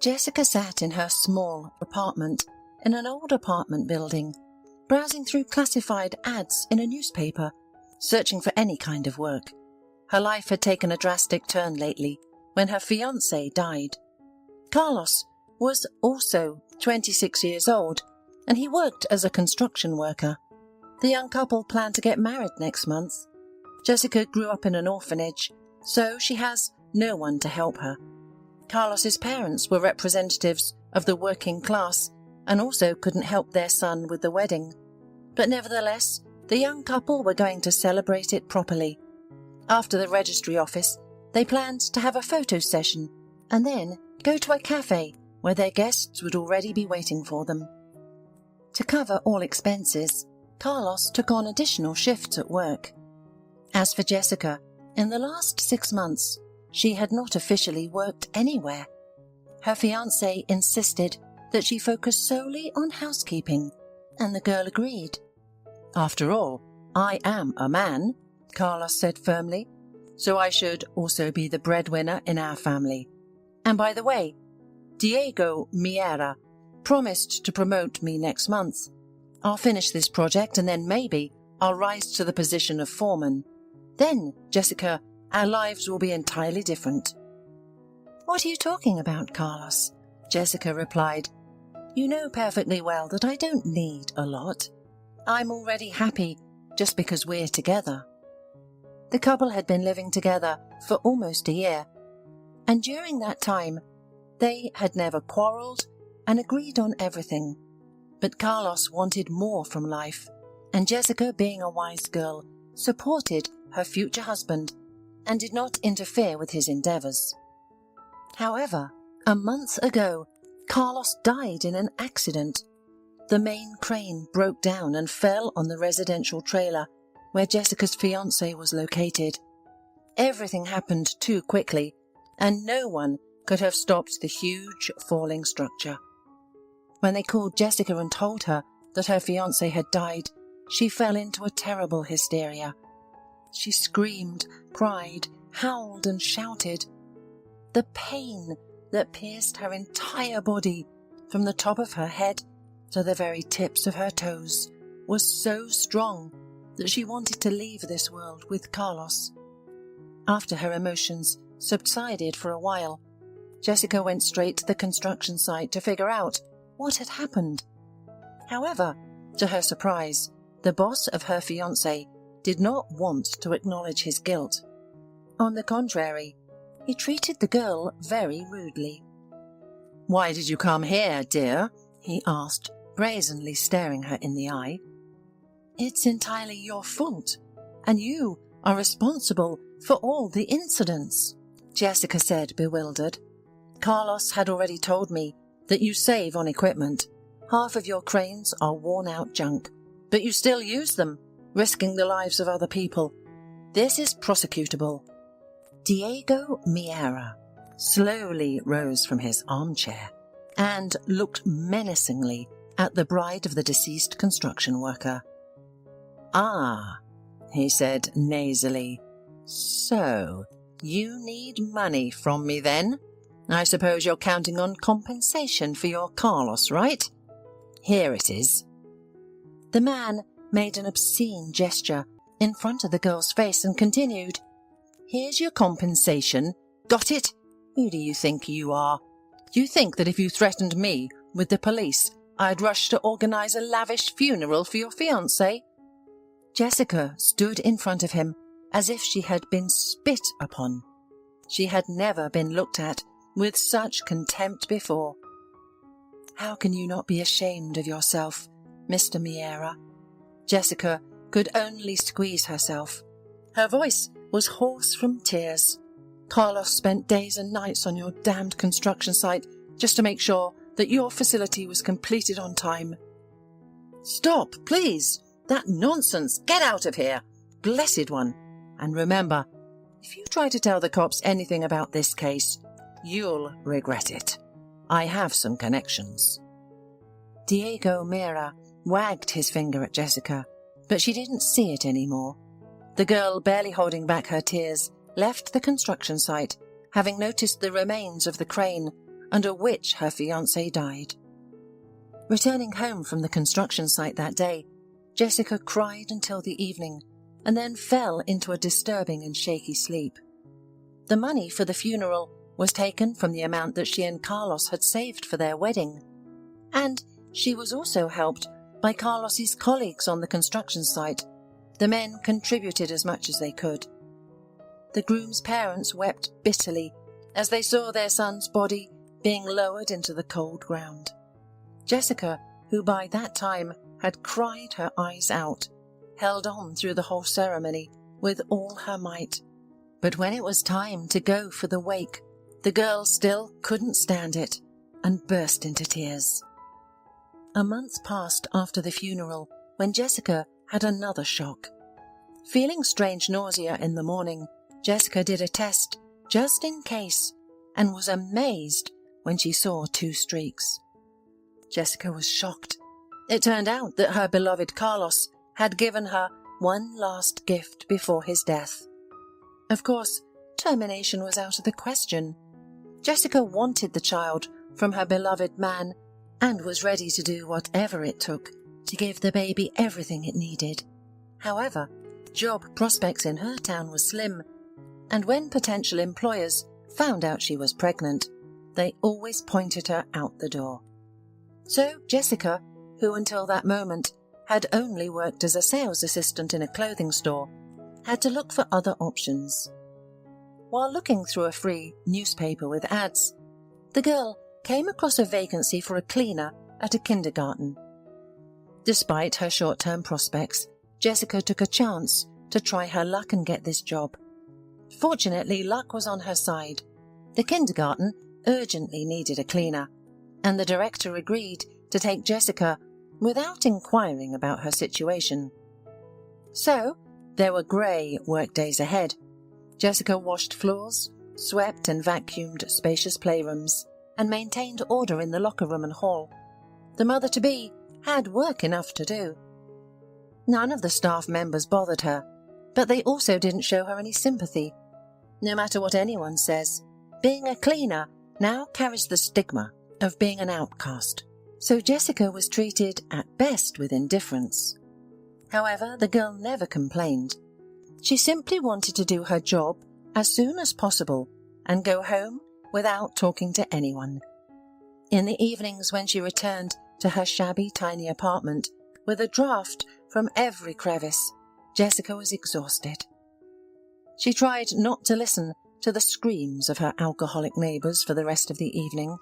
Jessica sat in her small apartment in an old apartment building, browsing through classified ads in a newspaper, searching for any kind of work. Her life had taken a drastic turn lately when her fiancé died. Carlos was also 26 years old, and he worked as a construction worker. The young couple planned to get married next month. Jessica grew up in an orphanage, so she has no one to help her. Carlos's parents were representatives of the working class and also couldn't help their son with the wedding. But nevertheless, the young couple were going to celebrate it properly. After the registry office, they planned to have a photo session and then go to a cafe where their guests would already be waiting for them. To cover all expenses, Carlos took on additional shifts at work. As for Jessica, in the last 6 months, she had not officially worked anywhere. Her fiancé insisted that she focus solely on housekeeping, and the girl agreed. "After all, I am a man," Carlos said firmly, "so I should also be the breadwinner in our family. And by the way, Diego Miera promised to promote me next month. I'll finish this project and then maybe I'll rise to the position of foreman. Then, Jessica, our lives will be entirely different." "What are you talking about, Carlos?" Jessica replied. "You know perfectly well that I don't need a lot. I'm already happy just because we're together." The couple had been living together for almost a year, and during that time, they had never quarrelled and agreed on everything. But Carlos wanted more from life, and Jessica, being a wise girl, supported her future husband and did not interfere with his endeavours. However, a month ago, Carlos died in an accident. The main crane broke down and fell on the residential trailer where Jessica's fiancé was located. Everything happened too quickly, and no one could have stopped the huge falling structure. When they called Jessica and told her that her fiancé had died, she fell into a terrible hysteria. She screamed, cried, howled and shouted. The pain that pierced her entire body, from the top of her head to the very tips of her toes, was so strong that she wanted to leave this world with Carlos. After her emotions subsided for a while, Jessica went straight to the construction site to figure out what had happened. However, to her surprise, the boss of her fiancé did not want to acknowledge his guilt. On the contrary, he treated the girl very rudely. "Why did you come here, dear?" he asked, brazenly staring her in the eye. "It's entirely your fault, and you are responsible for all the incidents," Jessica said, bewildered. "Carlos had already told me that you save on equipment. Half of your cranes are worn-out junk, but you still use them, risking the lives of other people. This is prosecutable." Diego Miera slowly rose from his armchair and looked menacingly at the bride of the deceased construction worker. "Ah," he said nasally, "so you need money from me then? I suppose you're counting on compensation for your Carlos, right? Here it is." The man made an obscene gesture in front of the girl's face and continued, "Here's your compensation. Got it? Who do you think you are? Do you think that if you threatened me with the police, I'd rush to organise a lavish funeral for your fiancé?" Jessica stood in front of him as if she had been spit upon. She had never been looked at with such contempt before. "How can you not be ashamed of yourself, Mr. Miera?" Jessica could only squeeze herself. Her voice was hoarse from tears. "Carlos spent days and nights on your damned construction site just to make sure that your facility was completed on time." "Stop, please! That nonsense! Get out of here! Blessed one! And remember, if you try to tell the cops anything about this case, you'll regret it. I have some connections." Diego Miera wagged his finger at Jessica, but she didn't see it anymore. The girl, barely holding back her tears, left the construction site, having noticed the remains of the crane under which her fiancé died. Returning home from the construction site that day, Jessica cried until the evening and then fell into a disturbing and shaky sleep. The money for the funeral was taken from the amount that she and Carlos had saved for their wedding, and she was also helped by Carlos's colleagues on the construction site. The men contributed as much as they could. The groom's parents wept bitterly as they saw their son's body being lowered into the cold ground. Jessica, who by that time had cried her eyes out, held on through the whole ceremony with all her might. But when it was time to go for the wake, the girl still couldn't stand it and burst into tears. A month passed after the funeral when Jessica had another shock. Feeling strange nausea in the morning, Jessica did a test just in case and was amazed when she saw 2 streaks. Jessica was shocked. It turned out that her beloved Carlos had given her one last gift before his death. Of course, termination was out of the question. Jessica wanted the child from her beloved man and was ready to do whatever it took to give the baby everything it needed. However, job prospects in her town were slim, and when potential employers found out she was pregnant, they always pointed her out the door. So Jessica, who until that moment had only worked as a sales assistant in a clothing store, had to look for other options. While looking through a free newspaper with ads, the girl came across a vacancy for a cleaner at a kindergarten. Despite her short-term prospects, Jessica took a chance to try her luck and get this job. Fortunately, luck was on her side. The kindergarten urgently needed a cleaner, and the director agreed to take Jessica without inquiring about her situation. So, there were grey workdays ahead. Jessica washed floors, swept and vacuumed spacious playrooms, and maintained order in the locker room and hall. The mother-to-be had work enough to do. None of the staff members bothered her, but they also didn't show her any sympathy. No matter what anyone says, being a cleaner now carries the stigma of being an outcast, so Jessica was treated at best with indifference. However, the girl never complained. She simply wanted to do her job as soon as possible and go home without talking to anyone. In the evenings when she returned to her shabby tiny apartment with a draft from every crevice, Jessica was exhausted. She tried not to listen to the screams of her alcoholic neighbours for the rest of the evening.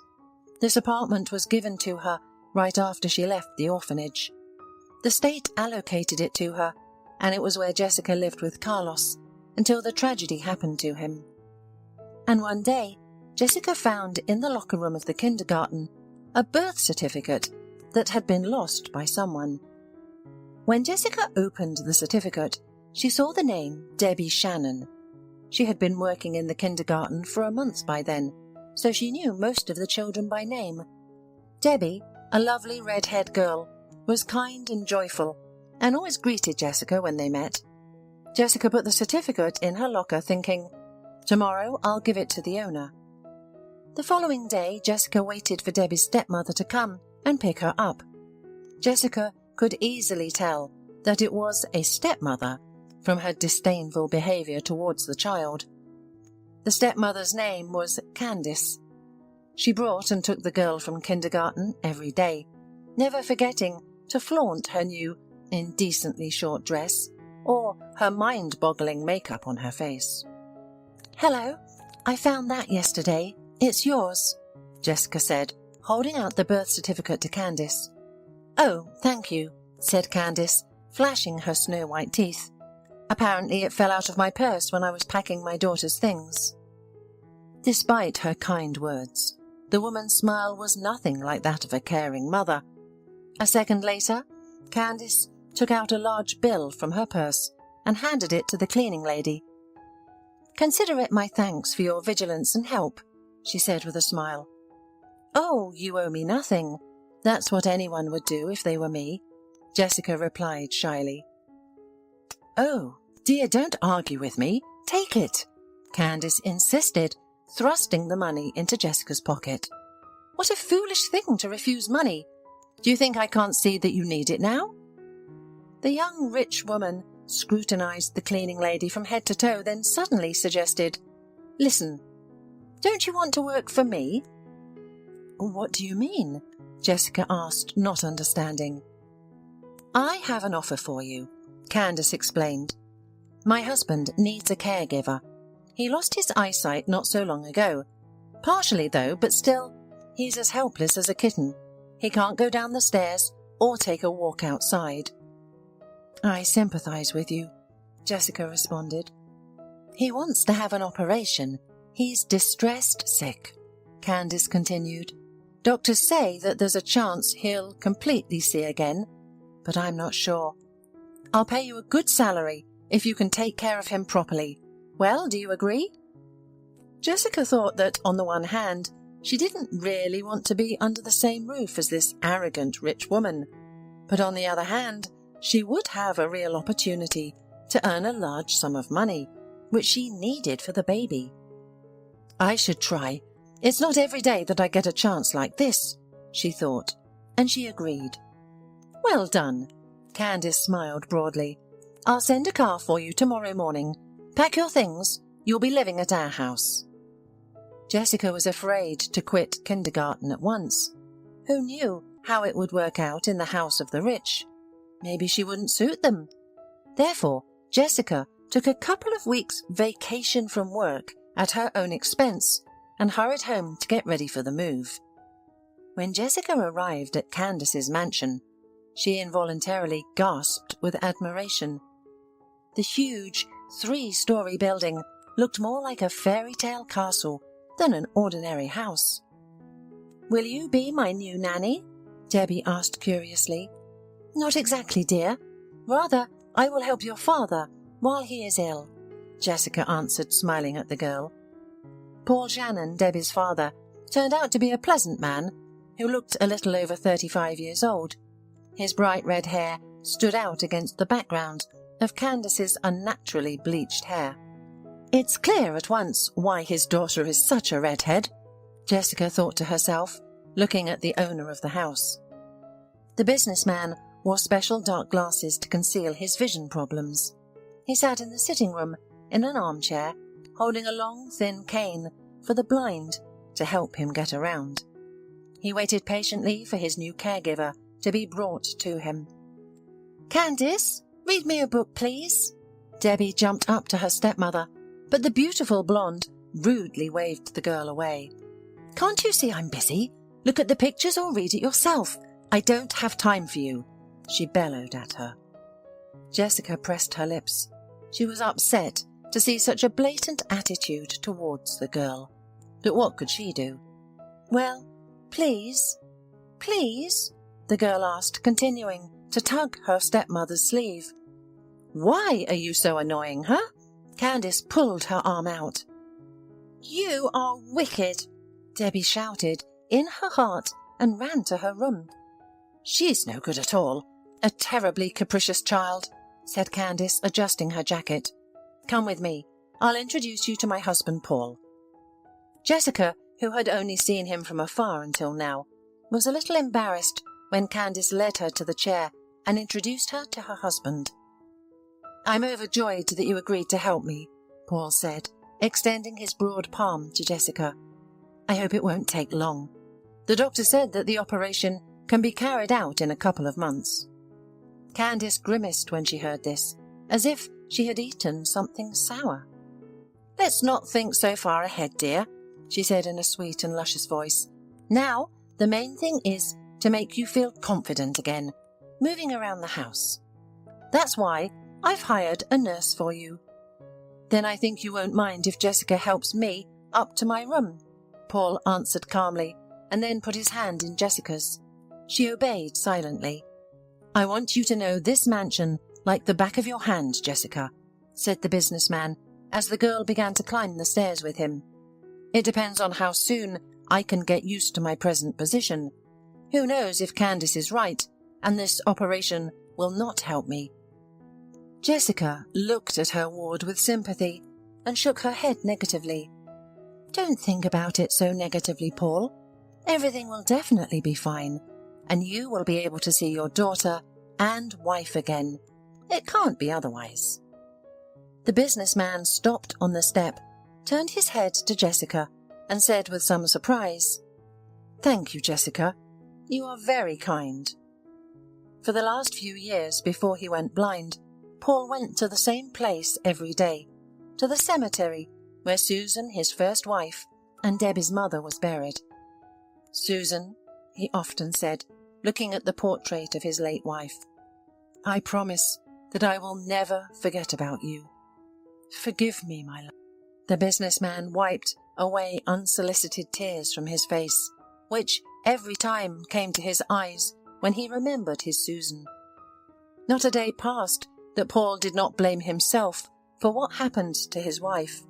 This apartment was given to her right after she left the orphanage. The state allocated it to her, and it was where Jessica lived with Carlos until the tragedy happened to him. And one day, Jessica found in the locker room of the kindergarten a birth certificate that had been lost by someone. When Jessica opened the certificate, she saw the name Debbie Shannon. She had been working in the kindergarten for a month by then, so she knew most of the children by name. Debbie, a lovely red-haired girl, was kind and joyful, and always greeted Jessica when they met. Jessica put the certificate in her locker thinking, "Tomorrow I'll give it to the owner." The following day, Jessica waited for Debbie's stepmother to come and pick her up. Jessica could easily tell that it was a stepmother from her disdainful behaviour towards the child. The stepmother's name was Candice. She brought and took the girl from kindergarten every day, never forgetting to flaunt her new, indecently short dress or her mind-boggling makeup on her face. "Hello, I found that yesterday. It's yours," Jessica said, holding out the birth certificate to Candice. "Oh, thank you," said Candice, flashing her snow-white teeth. "Apparently it fell out of my purse when I was packing my daughter's things." Despite her kind words, the woman's smile was nothing like that of a caring mother. A second later, Candice took out a large bill from her purse and handed it to the cleaning lady. "Consider it my thanks for your vigilance and help," she said with a smile. "Oh, you owe me nothing. That's what anyone would do if they were me," Jessica replied shyly. "Oh, dear, don't argue with me. Take it," Candice insisted, thrusting the money into Jessica's pocket. What a foolish thing to refuse money. Do you think I can't see that you need it now?" The young rich woman scrutinized the cleaning lady from head to toe, then suddenly suggested, "Listen, don't you want to work for me?" "What do you mean?" Jessica asked, not understanding. "I have an offer for you," Candace explained. "My husband needs a caregiver. He lost his eyesight not so long ago. Partially, though, but still, he's as helpless as a kitten. He can't go down the stairs or take a walk outside." "I sympathize with you," Jessica responded. "He wants to have an operation. He's distressed sick," Candace continued. "Doctors say that there's a chance he'll completely see again, but I'm not sure. I'll pay you a good salary if you can take care of him properly. Well, do you agree?" Jessica thought that, on the one hand, she didn't really want to be under the same roof as this arrogant rich woman, but on the other hand, she would have a real opportunity to earn a large sum of money, which she needed for the baby. "I should try. It's not every day that I get a chance like this," she thought, and she agreed. "Well done." Candace smiled broadly. "I'll send a car for you tomorrow morning. Pack your things. You'll be living at our house." Jessica was afraid to quit kindergarten at once. Who knew how it would work out in the house of the rich? Maybe she wouldn't suit them. Therefore, Jessica took a couple of weeks' vacation from work at her own expense and hurried home to get ready for the move. When Jessica arrived at Candace's mansion, she involuntarily gasped with admiration. The huge 3-story building looked more like a fairy tale castle than an ordinary house. "Will you be my new nanny?" Debbie asked curiously. "Not exactly, dear. Rather, I will help your father while he is ill," Jessica answered, smiling at the girl. Paul Shannon, Debbie's father, turned out to be a pleasant man who looked a little over 35 years old. His bright red hair stood out against the background of Candace's unnaturally bleached hair. "It's clear at once why his daughter is such a redhead," Jessica thought to herself, looking at the owner of the house. The businessman wore special dark glasses to conceal his vision problems. He sat in the sitting room in an armchair, holding a long, thin cane for the blind to help him get around. He waited patiently for his new caregiver to be brought to him. "Candace, read me a book, please." Debbie jumped up to her stepmother, but the beautiful blonde rudely waved the girl away. "Can't you see I'm busy? Look at the pictures or read it yourself. I don't have time for you," she bellowed at her. Jessica pressed her lips. She was upset to see such a blatant attitude towards the girl. But what could she do? "Well, please, please," the girl asked, continuing to tug her stepmother's sleeve. "Why are you so annoying, huh?" Candace pulled her arm out. "You are wicked," Debbie shouted in her heart and ran to her room. "She's no good at all. A terribly capricious child," said Candace, adjusting her jacket. "Come with me. I'll introduce you to my husband, Paul." Jessica, who had only seen him from afar until now, was a little embarrassed when Candace led her to the chair and introduced her to her husband. "I'm overjoyed that you agreed to help me," Paul said, extending his broad palm to Jessica. "I hope it won't take long. The doctor said that the operation can be carried out in a couple of months." Candace grimaced when she heard this, as if she had eaten something sour. "Let's not think so far ahead, dear," she said in a sweet and luscious voice. "Now, the main thing is to make you feel confident again, moving around the house. That's why I've hired a nurse for you." "Then I think you won't mind if Jessica helps me up to my room," Paul answered calmly, and then put his hand in Jessica's. She obeyed silently. "I want you to know this mansion like the back of your hand, Jessica," said the businessman, as the girl began to climb the stairs with him. "It depends on how soon I can get used to my present position. Who knows if Candace is right, and this operation will not help me." Jessica looked at her ward with sympathy and shook her head negatively. "Don't think about it so negatively, Paul. Everything will definitely be fine, and you will be able to see your daughter and wife again. It can't be otherwise." The businessman stopped on the step, turned his head to Jessica, and said with some surprise, "Thank you, Jessica. You are very kind." For the last few years before he went blind, Paul went to the same place every day, to the cemetery where Susan, his first wife, and Debbie's mother was buried. "Susan," he often said, looking at the portrait of his late wife, "I promise that I will never forget about you. Forgive me, my love." The businessman wiped away unsolicited tears from his face, which every time came to his eyes when he remembered his Susan. Not a day passed that Paul did not blame himself for what happened to his wife.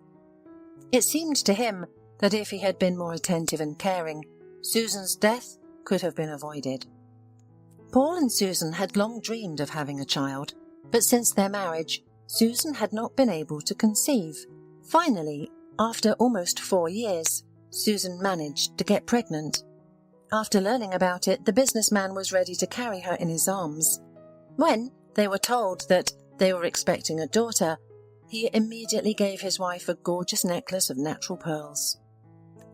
It seemed to him that if he had been more attentive and caring, Susan's death could have been avoided. Paul and Susan had long dreamed of having a child, but since their marriage, Susan had not been able to conceive. Finally, after almost 4 years, Susan managed to get pregnant. After learning about it, the businessman was ready to carry her in his arms. When they were told that they were expecting a daughter, he immediately gave his wife a gorgeous necklace of natural pearls.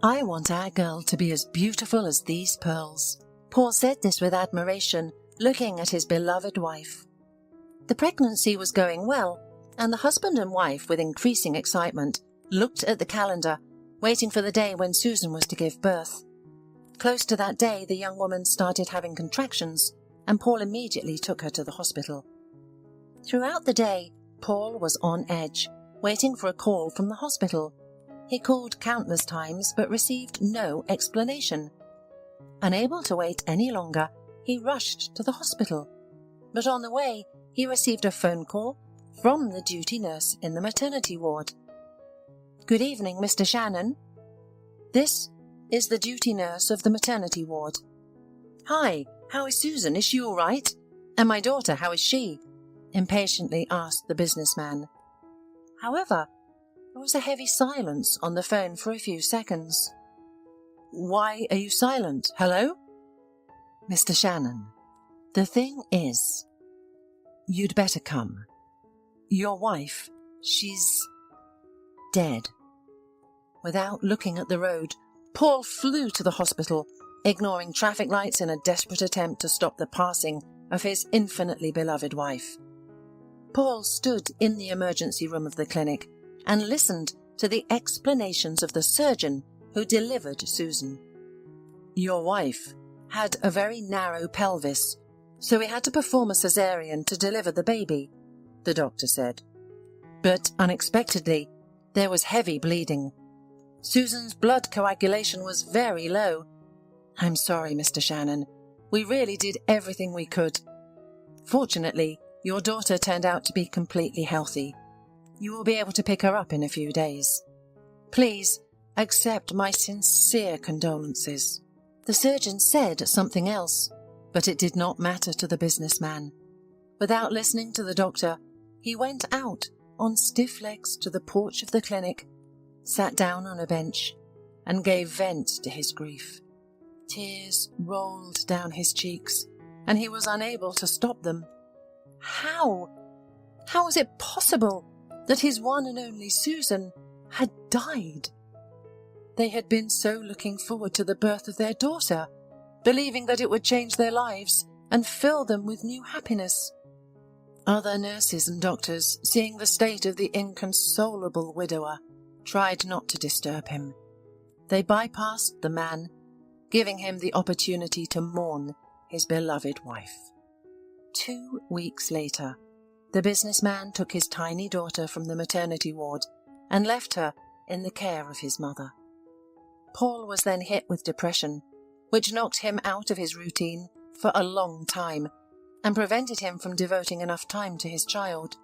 "I want our girl to be as beautiful as these pearls." Paul said this with admiration, looking at his beloved wife. The pregnancy was going well, and the husband and wife, with increasing excitement, looked at the calendar, waiting for the day when Susan was to give birth. Close to that day, the young woman started having contractions, and Paul immediately took her to the hospital. Throughout the day, Paul was on edge, waiting for a call from the hospital. He called countless times but received no explanation. Unable to wait any longer, he rushed to the hospital. But on the way, he received a phone call from the duty nurse in the maternity ward. "Good evening, Mr. Shannon. This is the duty nurse of the maternity ward." "Hi, how is Susan? Is she all right? And my daughter, how is she?" impatiently asked the businessman. However, there was a heavy silence on the phone for a few seconds. "Why are you silent? Hello?" "Mr. Shannon, the thing is, you'd better come. Your wife, she's dead." Without looking at the road, Paul flew to the hospital, ignoring traffic lights in a desperate attempt to stop the passing of his infinitely beloved wife. Paul stood in the emergency room of the clinic and listened to the explanations of the surgeon who delivered Susan. "Your wife had a very narrow pelvis, so we had to perform a cesarean to deliver the baby," the doctor said. "But unexpectedly, there was heavy bleeding. Susan's blood coagulation was very low. I'm sorry, Mr. Shannon. We really did everything we could. Fortunately, your daughter turned out to be completely healthy. You will be able to pick her up in a few days. Please accept my sincere condolences." The surgeon said something else, but it did not matter to the businessman. Without listening to the doctor, he went out on stiff legs to the porch of the clinic, sat down on a bench, and gave vent to his grief. Tears rolled down his cheeks, and he was unable to stop them. How was it possible that his one and only Susan had died? They had been so looking forward to the birth of their daughter, believing that it would change their lives and fill them with new happiness. Other nurses and doctors, seeing the state of the inconsolable widower, tried not to disturb him. They bypassed the man, giving him the opportunity to mourn his beloved wife. 2 weeks later, the businessman took his tiny daughter from the maternity ward and left her in the care of his mother. Paul was then hit with depression, which knocked him out of his routine for a long time and prevented him from devoting enough time to his child.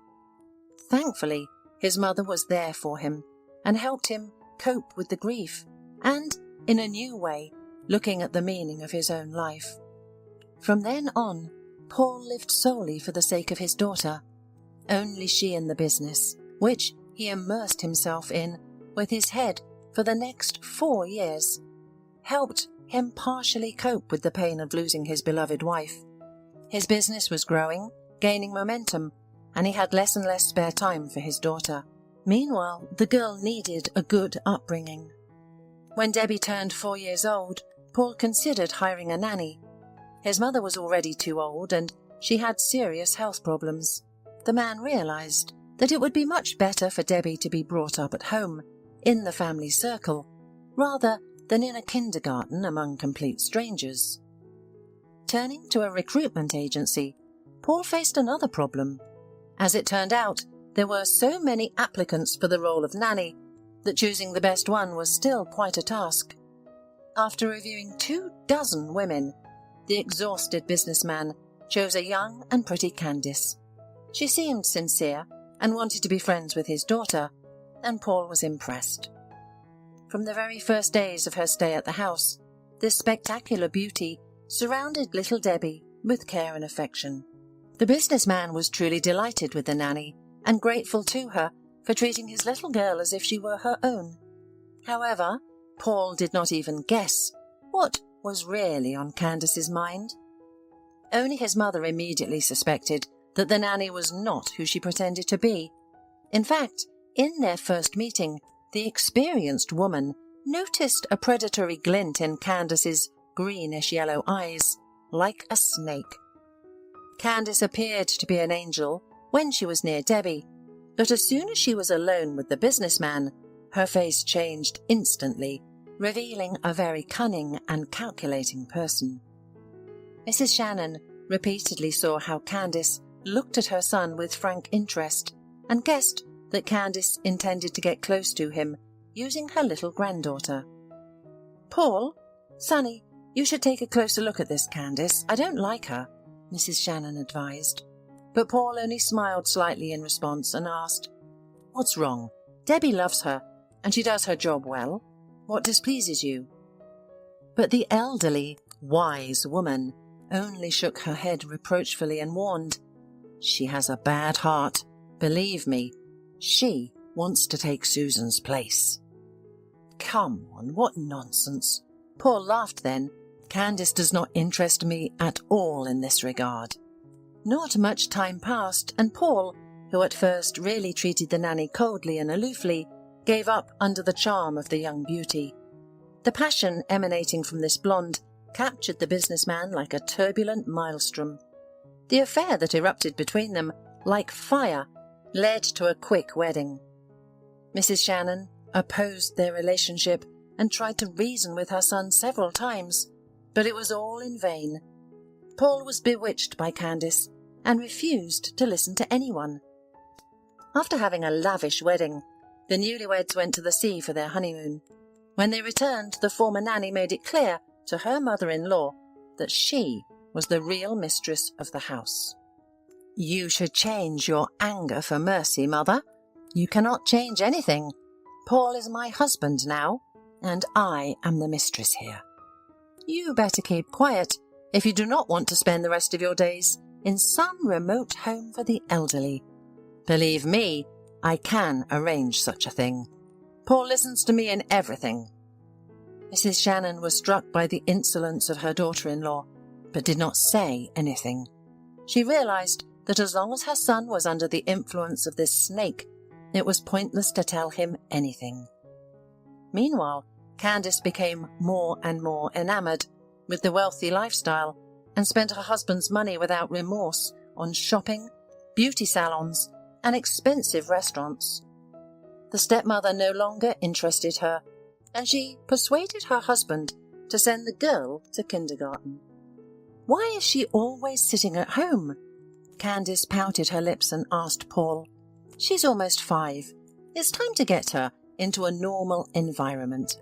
Thankfully, his mother was there for him and helped him cope with the grief and, in a new way, looking at the meaning of his own life. From then on, Paul lived solely for the sake of his daughter, only she in the business, which he immersed himself in with his head for the next 4 years, helped him partially cope with the pain of losing his beloved wife. His business was growing, gaining momentum, and he had less and less spare time for his daughter. Meanwhile, the girl needed a good upbringing. When Debbie turned 4 years old, Paul considered hiring a nanny. His mother was already too old and she had serious health problems. The man realized that it would be much better for Debbie to be brought up at home, in the family circle, rather than in a kindergarten among complete strangers. Turning to a recruitment agency, Paul faced another problem. As it turned out, there were so many applicants for the role of nanny that choosing the best one was still quite a task. After reviewing 24 women, the exhausted businessman chose a young and pretty Candice. She seemed sincere and wanted to be friends with his daughter, and Paul was impressed. From the very first days of her stay at the house, this spectacular beauty surrounded little Debbie with care and affection. The businessman was truly delighted with the nanny and grateful to her for treating his little girl as if she were her own. However, Paul did not even guess what was really on Candice's mind. Only his mother immediately suspected that the nanny was not who she pretended to be. In fact, in their first meeting, the experienced woman noticed a predatory glint in Candice's greenish-yellow eyes, like a snake. Candice appeared to be an angel when she was near Debbie, but as soon as she was alone with the businessman, her face changed instantly, revealing a very cunning and calculating person. Mrs. Shannon repeatedly saw how Candice looked at her son with frank interest and guessed that Candice intended to get close to him using her little granddaughter. "Paul, Sonny, you should take a closer look at this Candice. I don't like her," Mrs. Shannon advised. But Paul only smiled slightly in response and asked, "What's wrong? Debbie loves her, and she does her job well. What displeases you?" But the elderly, wise woman only shook her head reproachfully and warned, "She has a bad heart. Believe me, she wants to take Susan's place." "Come on, what nonsense." Paul laughed then. "Candice does not interest me at all in this regard." Not much time passed, and Paul, who at first really treated the nanny coldly and aloofly, gave up under the charm of the young beauty. The passion emanating from this blonde captured the businessman like a turbulent maelstrom. The affair that erupted between them, like fire, led to a quick wedding. Mrs. Shannon opposed their relationship and tried to reason with her son several times, but it was all in vain. Paul was bewitched by Candice and refused to listen to anyone. After having a lavish wedding, the newlyweds went to the sea for their honeymoon. When they returned, the former nanny made it clear to her mother-in-law that she was the real mistress of the house. "You should change your anger for mercy, Mother. You cannot change anything. Paul is my husband now, and I am the mistress here. You better keep quiet if you do not want to spend the rest of your days in some remote home for the elderly. Believe me, I can arrange such a thing. Paul listens to me in everything." Mrs. Shannon was struck by the insolence of her daughter-in-law, but did not say anything. She realized that as long as her son was under the influence of this snake, it was pointless to tell him anything. Meanwhile, Candice became more and more enamored with the wealthy lifestyle and spent her husband's money without remorse on shopping, beauty salons, and expensive restaurants. The stepmother no longer interested her, and she persuaded her husband to send the girl to kindergarten. "Why is she always sitting at home?" Candice pouted her lips and asked Paul. "She's almost 5. It's time to get her into a normal environment.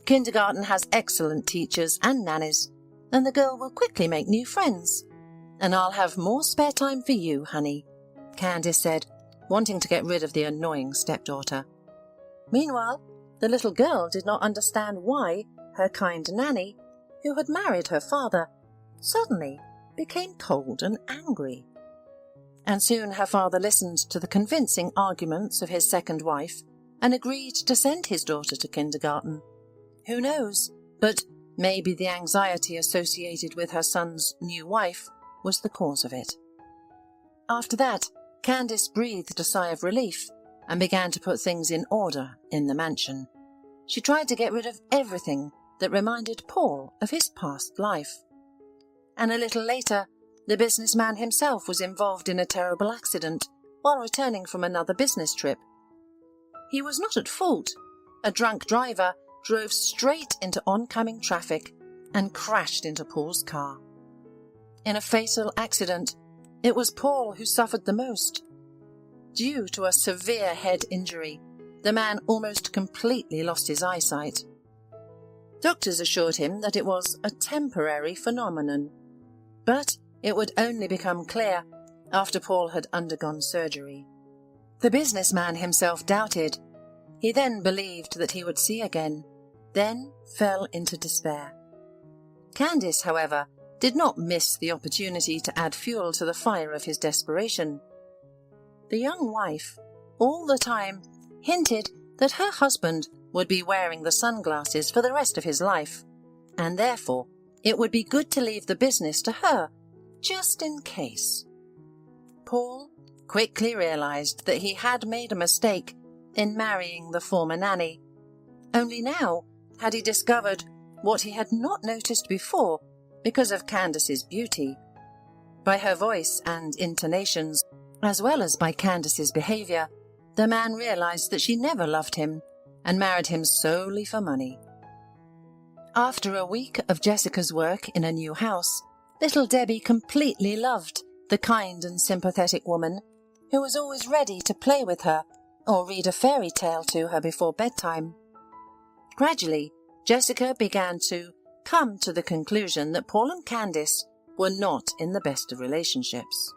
Kindergarten has excellent teachers and nannies, and the girl will quickly make new friends. And I'll have more spare time for you, honey," Candice said, wanting to get rid of the annoying stepdaughter. Meanwhile, the little girl did not understand why her kind nanny, who had married her father, suddenly became cold and angry. And soon her father listened to the convincing arguments of his second wife and agreed to send his daughter to kindergarten. Who knows, but Maybe the anxiety associated with her son's new wife was the cause of it. After that, Candice breathed a sigh of relief and began to put things in order in the mansion. She tried to get rid of everything that reminded Paul of his past life. And a little later, the businessman himself was involved in a terrible accident while returning from another business trip. He was not at fault. A drunk driver drove straight into oncoming traffic and crashed into Paul's car. In a fatal accident, it was Paul who suffered the most. Due to a severe head injury, the man almost completely lost his eyesight. Doctors assured him that it was a temporary phenomenon, but it would only become clear after Paul had undergone surgery. The businessman himself doubted. He then believed that he would see again, then fell into despair. Candice, however, did not miss the opportunity to add fuel to the fire of his desperation. The young wife, all the time, hinted that her husband would be wearing the sunglasses for the rest of his life, and therefore it would be good to leave the business to her, just in case. Paul quickly realized that he had made a mistake in marrying the former nanny. Only now had he discovered what he had not noticed before because of Candice's beauty. By her voice and intonations, as well as by Candice's behavior, the man realized that she never loved him and married him solely for money. After a week of Jessica's work in a new house, little Debbie completely loved the kind and sympathetic woman who was always ready to play with her or read a fairy tale to her before bedtime. Gradually, Jessica began to come to the conclusion that Paul and Candice were not in the best of relationships.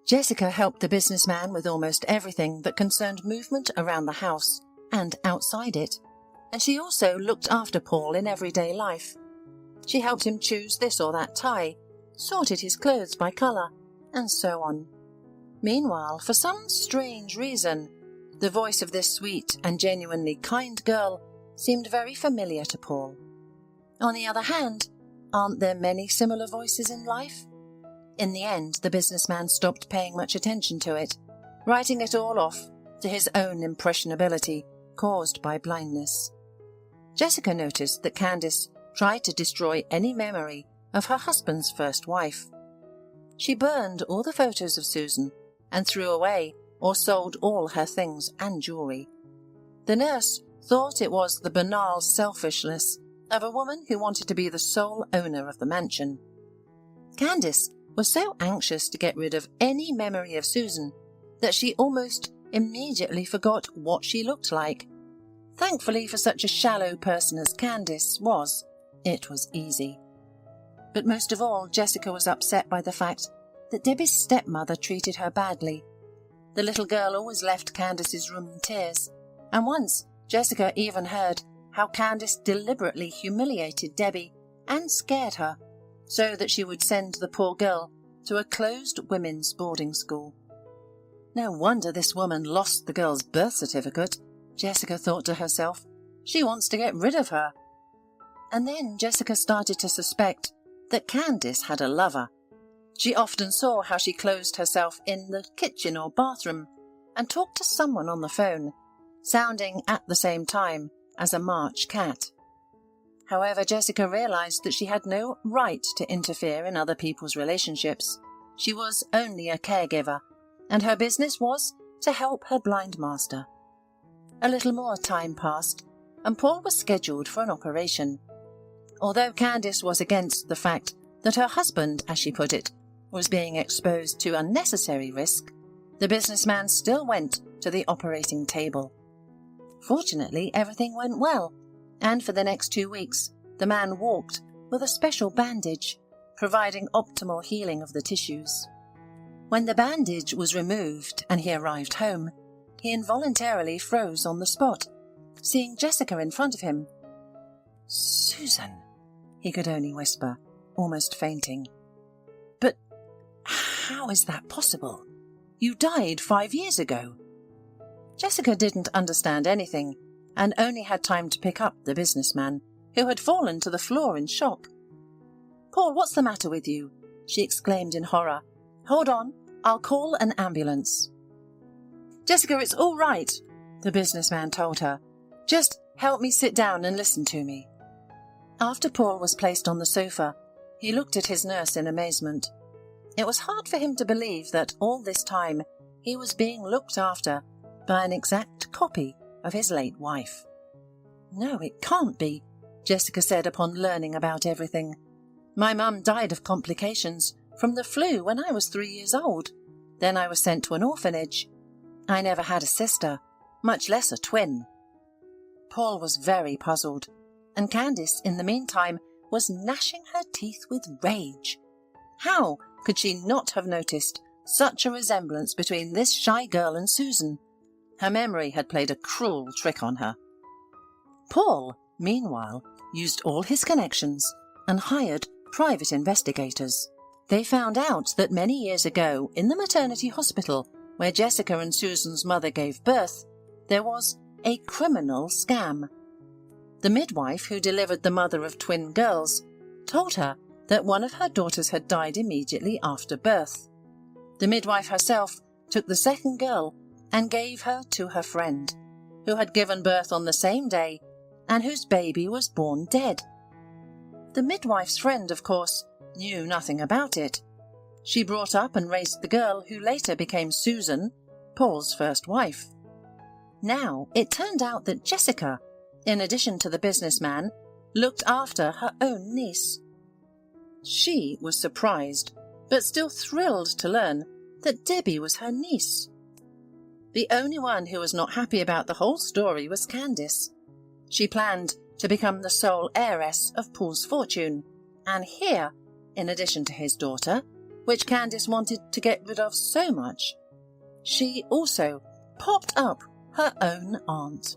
Jessica helped the businessman with almost everything that concerned movement around the house and outside it, and she also looked after Paul in everyday life. She helped him choose this or that tie, sorted his clothes by colour, and so on. Meanwhile, for some strange reason, the voice of this sweet and genuinely kind girl seemed very familiar to Paul. On the other hand, aren't there many similar voices in life? In the end, the businessman stopped paying much attention to it, writing it all off to his own impressionability caused by blindness. Jessica noticed that Candice tried to destroy any memory of her husband's first wife. She burned all the photos of Susan and threw away or sold all her things and jewellery. The nurse thought it was the banal selfishness of a woman who wanted to be the sole owner of the mansion. Candice was so anxious to get rid of any memory of Susan that she almost immediately forgot what she looked like. Thankfully for such a shallow person as Candice was, it was easy. But most of all, Jessica was upset by the fact that Debbie's stepmother treated her badly. The little girl always left Candice's room in tears, and once Jessica even heard how Candice deliberately humiliated Debbie and scared her so that she would send the poor girl to a closed women's boarding school. No wonder this woman lost the girl's birth certificate, Jessica thought to herself. She wants to get rid of her. And then Jessica started to suspect that Candice had a lover. She often saw how she closed herself in the kitchen or bathroom and talked to someone on the phone, sounding at the same time as a March cat. However, Jessica realized that she had no right to interfere in other people's relationships. She was only a caregiver, and her business was to help her blind master. A little more time passed, and Paul was scheduled for an operation. Although Candice was against the fact that her husband, as she put it, was being exposed to unnecessary risk, the businessman still went to the operating table. Fortunately, everything went well, and for the next 2 weeks, the man walked with a special bandage, providing optimal healing of the tissues. When the bandage was removed and he arrived home, he involuntarily froze on the spot, seeing Jessica in front of him. "Susan," he could only whisper, almost fainting. "But how is that possible? You died 5 years ago." Jessica didn't understand anything and only had time to pick up the businessman, who had fallen to the floor in shock. "Paul, what's the matter with you?" she exclaimed in horror. "Hold on, I'll call an ambulance." "Jessica, it's all right," the businessman told her. "Just help me sit down and listen to me." After Paul was placed on the sofa, he looked at his nurse in amazement. It was hard for him to believe that all this time he was being looked after by an exact copy of his late wife. "No, it can't be," Jessica said upon learning about everything. "My mum died of complications from the flu when I was 3 years old. Then I was sent to an orphanage. I never had a sister, much less a twin." Paul was very puzzled, and Candice, in the meantime, was gnashing her teeth with rage. How could she not have noticed such a resemblance between this shy girl and Susan? Her memory had played a cruel trick on her. Paul, meanwhile, used all his connections and hired private investigators. They found out that many years ago, in the maternity hospital where Jessica and Susan's mother gave birth, there was a criminal scam. The midwife who delivered the mother of twin girls told her that one of her daughters had died immediately after birth. The midwife herself took the second girl and gave her to her friend, who had given birth on the same day and whose baby was born dead. The midwife's friend, of course, knew nothing about it. She brought up and raised the girl who later became Susan, Paul's first wife. Now, it turned out that Jessica, in addition to the businessman, looked after her own niece. She was surprised, but still thrilled to learn that Debbie was her niece. The only one who was not happy about the whole story was Candice. She planned to become the sole heiress of Paul's fortune, and here, in addition to his daughter, which Candice wanted to get rid of so much, she also popped up her own aunt.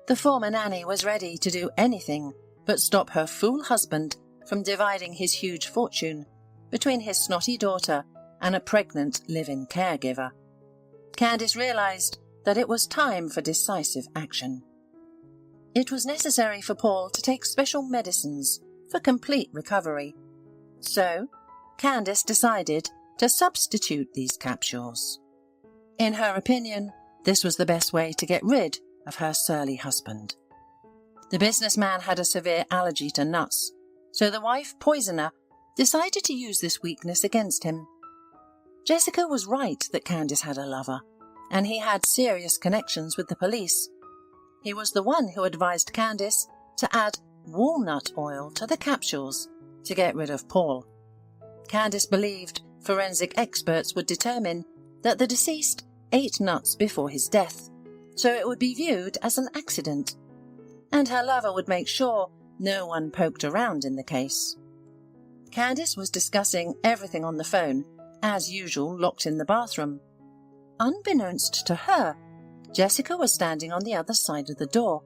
The former nanny was ready to do anything but stop her fool husband from dividing his huge fortune between his snotty daughter and a pregnant live-in caregiver. Candice realized that it was time for decisive action. It was necessary for Paul to take special medicines for complete recovery. So, Candice decided to substitute these capsules. In her opinion, this was the best way to get rid of her surly husband. The businessman had a severe allergy to nuts, so the wife poisoner decided to use this weakness against him. Jessica was right that Candice had a lover, and he had serious connections with the police. He was the one who advised Candice to add walnut oil to the capsules to get rid of Paul. Candice believed forensic experts would determine that the deceased ate nuts before his death, so it would be viewed as an accident, and her lover would make sure no one poked around in the case. Candice was discussing everything on the phone, as usual locked in the bathroom. Unbeknownst to her, Jessica was standing on the other side of the door.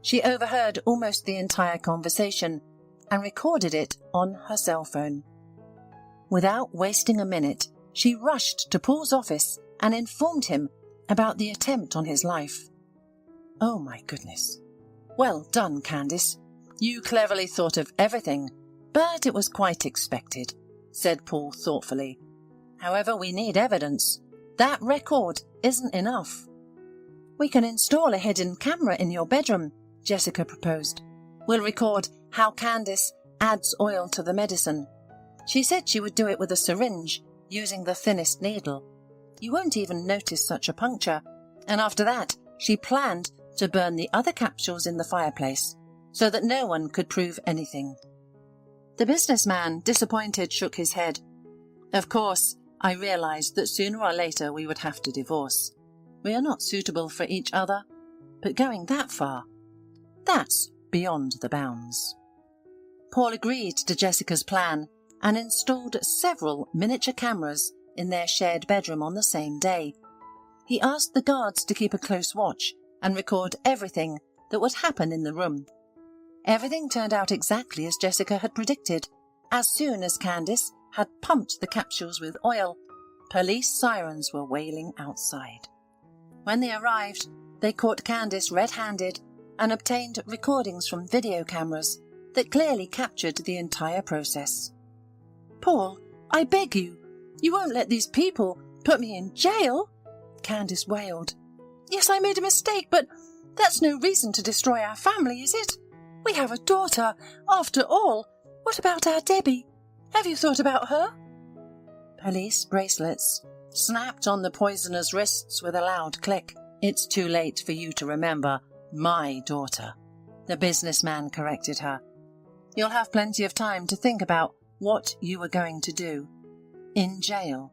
She overheard almost the entire conversation and recorded it on her cell phone. Without wasting a minute, she rushed to Paul's office and informed him about the attempt on his life. "Oh my goodness. Well done, Candice. You cleverly thought of everything, but it was quite expected," said Paul thoughtfully. "However, we need evidence. That record isn't enough." "We can install a hidden camera in your bedroom," Jessica proposed. "We'll record how Candice adds oil to the medicine. She said she would do it with a syringe, using the thinnest needle. You won't even notice such a puncture, and after that she planned to burn the other capsules in the fireplace, so that no one could prove anything." The businessman, disappointed, shook his head. "Of course, I realized that sooner or later we would have to divorce. We are not suitable for each other, but going that far, that's beyond the bounds." Paul agreed to Jessica's plan and installed several miniature cameras in their shared bedroom on the same day. He asked the guards to keep a close watch and record everything that would happen in the room. Everything turned out exactly as Jessica had predicted. As soon as Candice had pumped the capsules with oil, police sirens were wailing outside. When they arrived, they caught Candice red-handed and obtained recordings from video cameras that clearly captured the entire process. "Paul, I beg you, you won't let these people put me in jail?" Candice wailed. "Yes, I made a mistake, but that's no reason to destroy our family, is it? We have a daughter, after all. What about our Debbie? Have you thought about her?" Police bracelets snapped on the poisoner's wrists with a loud click. "It's too late for you to remember my daughter," the businessman corrected her. "You'll have plenty of time to think about what you were going to do. In jail."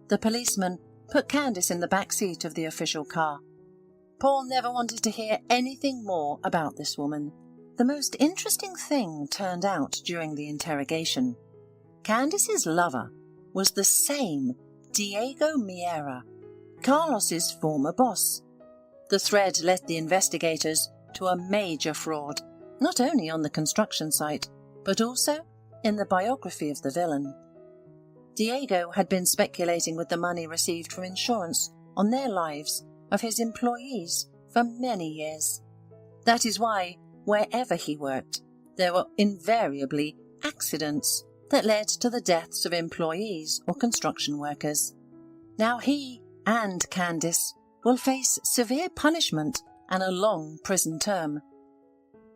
The policeman put Candice in the back seat of the official car. Paul never wanted to hear anything more about this woman. The most interesting thing turned out during the interrogation. Candice's lover was the same Diego Miera, Carlos's former boss. The thread led the investigators to a major fraud, not only on the construction site, but also in the biography of the villain. Diego had been speculating with the money received from insurance on their lives of his employees for many years. That is why, wherever he worked, there were invariably accidents that led to the deaths of employees or construction workers. Now he and Candice will face severe punishment and a long prison term.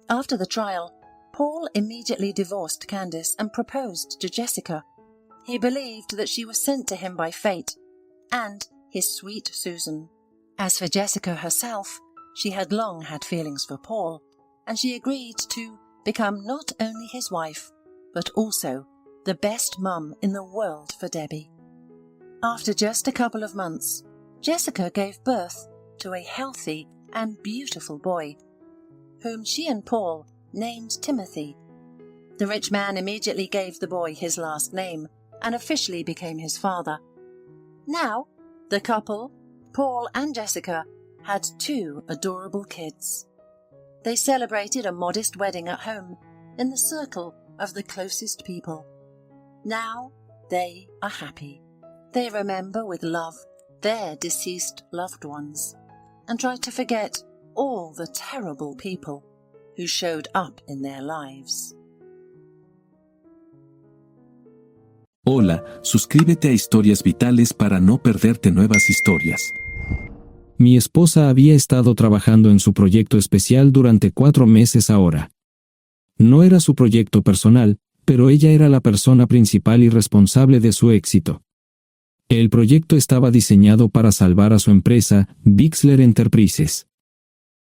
After the trial, Paul immediately divorced Candice and proposed to Jessica. He believed that she was sent to him by fate and his sweet Susan. As for Jessica herself, she had long had feelings for Paul, and she agreed to become not only his wife, but also the best mum in the world for Debbie. After just a couple of months, Jessica gave birth to a healthy and beautiful boy, whom she and Paul named Timothy. The rich man immediately gave the boy his last name and officially became his father. Now, the couple, Paul and Jessica, had 2 adorable kids. They celebrated a modest wedding at home in the circle of the closest people. Now they are happy. They remember with love their deceased loved ones and try to forget all the terrible people who showed up in their lives. Hola, suscríbete a Historias Vitales para no perderte nuevas historias. Mi esposa había estado trabajando en su proyecto especial durante 4 meses ahora. No era su proyecto personal, pero ella era la persona principal y responsable de su éxito. El proyecto estaba diseñado para salvar a su empresa, Bixler Enterprises.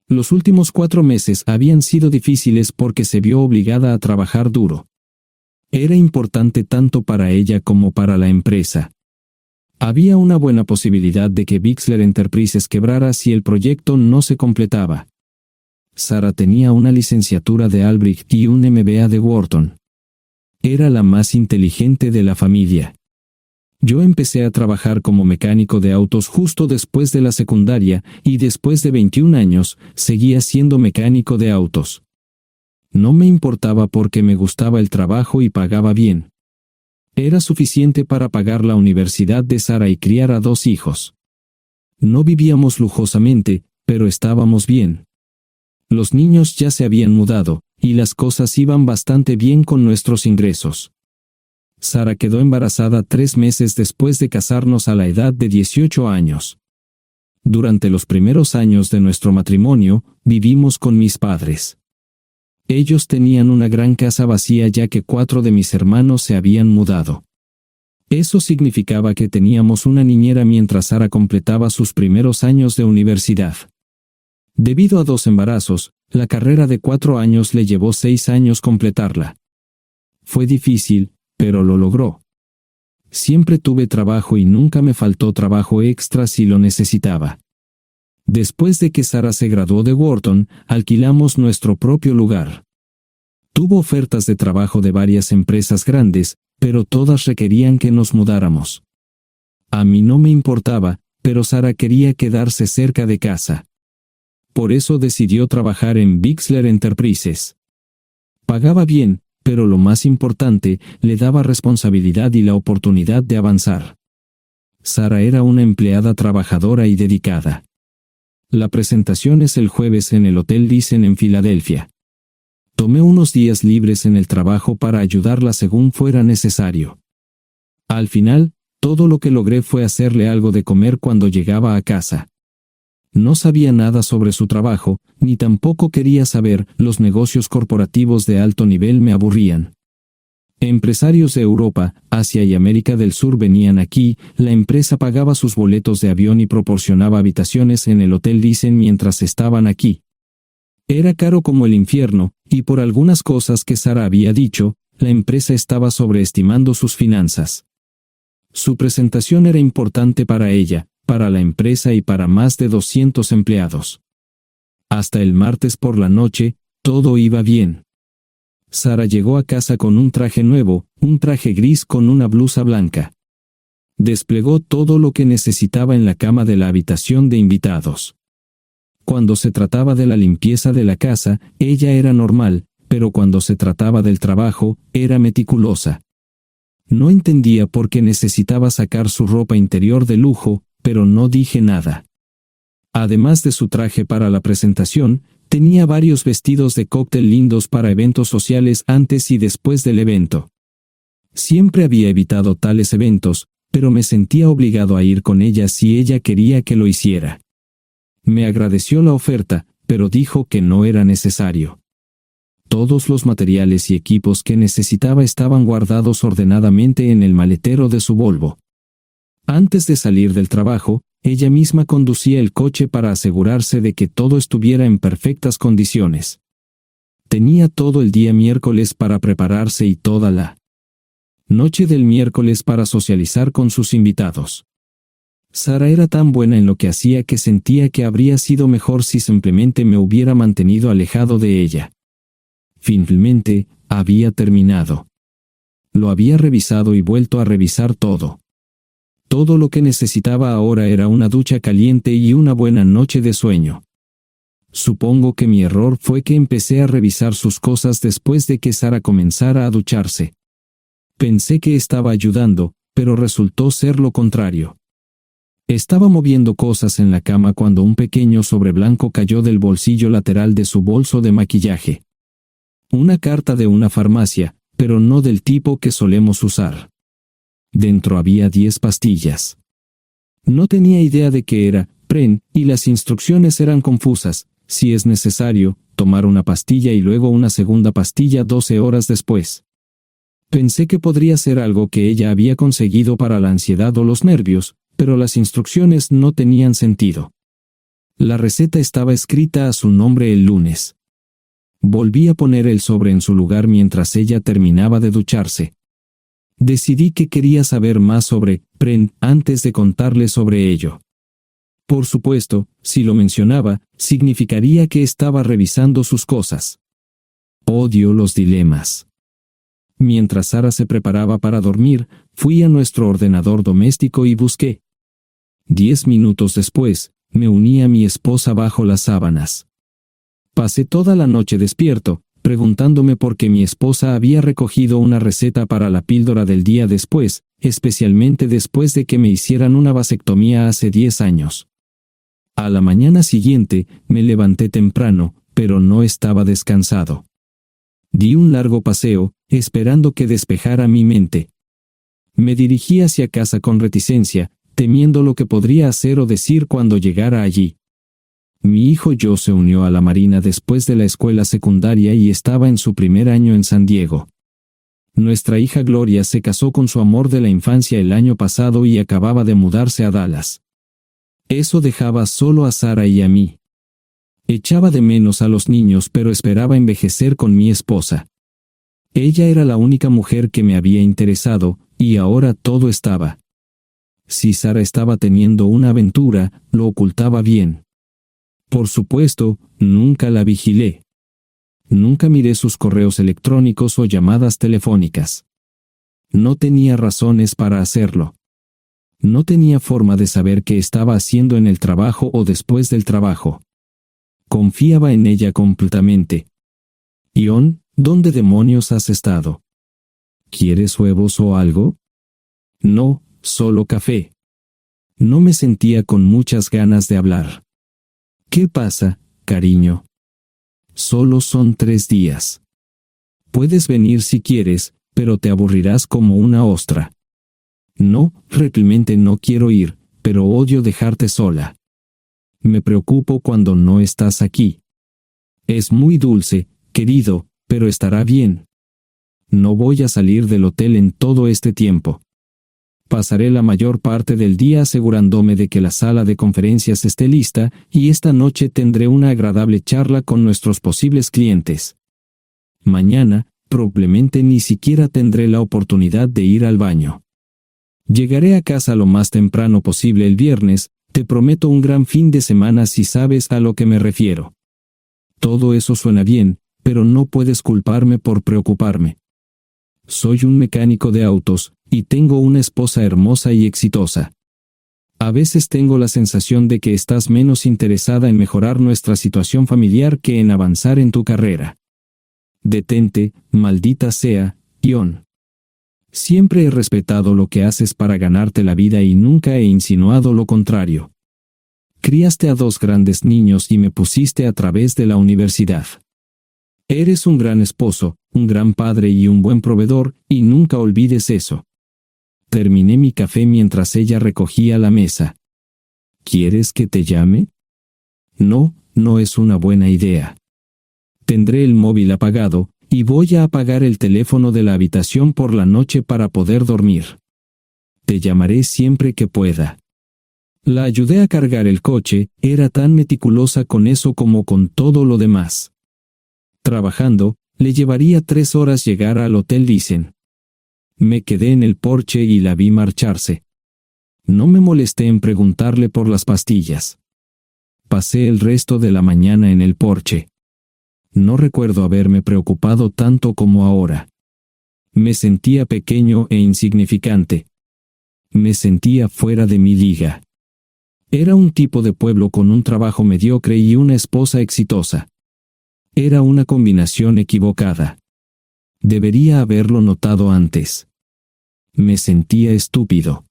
Los últimos 4 meses habían sido difíciles porque se vio obligada a trabajar duro. Era importante tanto para ella como para la empresa. Había una buena posibilidad de que Bixler Enterprises quebrara si el proyecto no se completaba. Sara tenía una licenciatura de Albrecht y un MBA de Wharton. Era la más inteligente de la familia. Yo empecé a trabajar como mecánico de autos justo después de la secundaria y después de 21 años seguía siendo mecánico de autos. No me importaba porque me gustaba el trabajo y pagaba bien. Era suficiente para pagar la universidad de Sara y criar a 2 hijos. No vivíamos lujosamente, pero estábamos bien. Los niños ya se habían mudado, y las cosas iban bastante bien con nuestros ingresos. Sara quedó embarazada 3 meses después de casarnos a la edad de 18 años. Durante los primeros años de nuestro matrimonio, vivimos con mis padres. Ellos tenían una gran casa vacía ya que 4 de mis hermanos se habían mudado. Eso significaba que teníamos una niñera mientras Sara completaba sus primeros años de universidad. Debido a 2 embarazos, la carrera de 4 años le llevó 6 años completarla. Fue difícil, pero lo logró. Siempre tuve trabajo y nunca me faltó trabajo extra si lo necesitaba. Después de que Sara se graduó de Wharton, alquilamos nuestro propio lugar. Tuvo ofertas de trabajo de varias empresas grandes, pero todas requerían que nos mudáramos. A mí no me importaba, pero Sara quería quedarse cerca de casa. Por eso decidió trabajar en Bixler Enterprises. Pagaba bien, pero lo más importante, le daba responsabilidad y la oportunidad de avanzar. Sara era una empleada trabajadora y dedicada. La presentación es el jueves en el Hotel Thyssen en Filadelfia. Tomé unos días libres en el trabajo para ayudarla según fuera necesario. Al final, todo lo que logré fue hacerle algo de comer cuando llegaba a casa. No sabía nada sobre su trabajo, ni tampoco quería saber. Los negocios corporativos de alto nivel me aburrían. Empresarios de Europa, Asia y América del Sur venían aquí, la empresa pagaba sus boletos de avión y proporcionaba habitaciones en el Hotel Thyssen mientras estaban aquí. Era caro como el infierno, y por algunas cosas que Sara había dicho, la empresa estaba sobreestimando sus finanzas. Su presentación era importante para ella, para la empresa y para más de 200 empleados. Hasta el martes por la noche, todo iba bien. Sara llegó a casa con un traje nuevo, un traje gris con una blusa blanca. Desplegó todo lo que necesitaba en la cama de la habitación de invitados. Cuando se trataba de la limpieza de la casa, ella era normal, pero cuando se trataba del trabajo, era meticulosa. No entendía por qué necesitaba sacar su ropa interior de lujo, pero no dije nada. Además de su traje para la presentación, tenía varios vestidos de cóctel lindos para eventos sociales antes y después del evento. Siempre había evitado tales eventos, pero me sentía obligado a ir con ella si ella quería que lo hiciera. Me agradeció la oferta, pero dijo que no era necesario. Todos los materiales y equipos que necesitaba estaban guardados ordenadamente en el maletero de su Volvo. Antes de salir del trabajo, ella misma conducía el coche para asegurarse de que todo estuviera en perfectas condiciones. Tenía todo el día miércoles para prepararse y toda la noche del miércoles para socializar con sus invitados. Sara era tan buena en lo que hacía que sentía que habría sido mejor si simplemente me hubiera mantenido alejado de ella. Finalmente, había terminado. Lo había revisado y vuelto a revisar todo. Todo lo que necesitaba ahora era una ducha caliente y una buena noche de sueño. Supongo que mi error fue que empecé a revisar sus cosas después de que Sara comenzara a ducharse. Pensé que estaba ayudando, pero resultó ser lo contrario. Estaba moviendo cosas en la cama cuando un pequeño sobre blanco cayó del bolsillo lateral de su bolso de maquillaje. Una carta de una farmacia, pero no del tipo que solemos usar. Dentro había 10 pastillas. No tenía idea de qué era, Pren, y las instrucciones eran confusas. Si es necesario, tomar una pastilla y luego una segunda pastilla 12 horas después. Pensé que podría ser algo que ella había conseguido para la ansiedad o los nervios, pero las instrucciones no tenían sentido. La receta estaba escrita a su nombre el lunes. Volví a poner el sobre en su lugar mientras ella terminaba de ducharse. Decidí que quería saber más sobre Pren antes de contarle sobre ello. Por supuesto, si lo mencionaba, significaría que estaba revisando sus cosas. Odio los dilemas. Mientras Sara se preparaba para dormir, fui a nuestro ordenador doméstico y busqué. 10 minutos después, me uní a mi esposa bajo las sábanas. Pasé toda la noche despierto, preguntándome por qué mi esposa había recogido una receta para la píldora del día después, especialmente después de que me hicieran una vasectomía hace 10 años. A la mañana siguiente, me levanté temprano, pero no estaba descansado. Di un largo paseo, esperando que despejara mi mente. Me dirigí hacia casa con reticencia, temiendo lo que podría hacer o decir cuando llegara allí. Mi hijo Joe se unió a la Marina después de la escuela secundaria y estaba en su primer año en San Diego. Nuestra hija Gloria se casó con su amor de la infancia el año pasado y acababa de mudarse a Dallas. Eso dejaba solo a Sara y a mí. Echaba de menos a los niños, pero esperaba envejecer con mi esposa. Ella era la única mujer que me había interesado, y ahora todo estaba. Si Sara estaba teniendo una aventura, lo ocultaba bien. Por supuesto, nunca la vigilé. Nunca miré sus correos electrónicos o llamadas telefónicas. No tenía razones para hacerlo. No tenía forma de saber qué estaba haciendo en el trabajo o después del trabajo. Confiaba en ella completamente. Ion, ¿dónde demonios has estado? ¿Quieres huevos o algo? No, solo café. No me sentía con muchas ganas de hablar. ¿Qué pasa, cariño? Solo son 3 días. Puedes venir si quieres, pero te aburrirás como una ostra. No, realmente no quiero ir, pero odio dejarte sola. Me preocupo cuando no estás aquí. Es muy dulce, querido, pero estará bien. No voy a salir del hotel en todo este tiempo. Pasaré la mayor parte del día asegurándome de que la sala de conferencias esté lista, y esta noche tendré una agradable charla con nuestros posibles clientes. Mañana, probablemente ni siquiera tendré la oportunidad de ir al baño. Llegaré a casa lo más temprano posible el viernes. Te prometo un gran fin de semana si sabes a lo que me refiero. Todo eso suena bien, pero no puedes culparme por preocuparme. Soy un mecánico de autos, y tengo una esposa hermosa y exitosa. A veces tengo la sensación de que estás menos interesada en mejorar nuestra situación familiar que en avanzar en tu carrera. Detente, maldita sea, Ion. Siempre he respetado lo que haces para ganarte la vida y nunca he insinuado lo contrario. Criaste a 2 grandes niños y me pusiste a través de la universidad. Eres un gran esposo, un gran padre y un buen proveedor, y nunca olvides eso. Terminé mi café mientras ella recogía la mesa. ¿Quieres que te llame? No, no es una buena idea. Tendré el móvil apagado, y voy a apagar el teléfono de la habitación por la noche para poder dormir. Te llamaré siempre que pueda. La ayudé a cargar el coche, era tan meticulosa con eso como con todo lo demás. Trabajando, le llevaría 3 horas llegar al Hotel Thyssen. Me quedé en el porche y la vi marcharse. No me molesté en preguntarle por las pastillas. Pasé el resto de la mañana en el porche. No recuerdo haberme preocupado tanto como ahora. Me sentía pequeño e insignificante. Me sentía fuera de mi liga. Era un tipo de pueblo con un trabajo mediocre y una esposa exitosa. Era una combinación equivocada. Debería haberlo notado antes. Me sentía estúpido.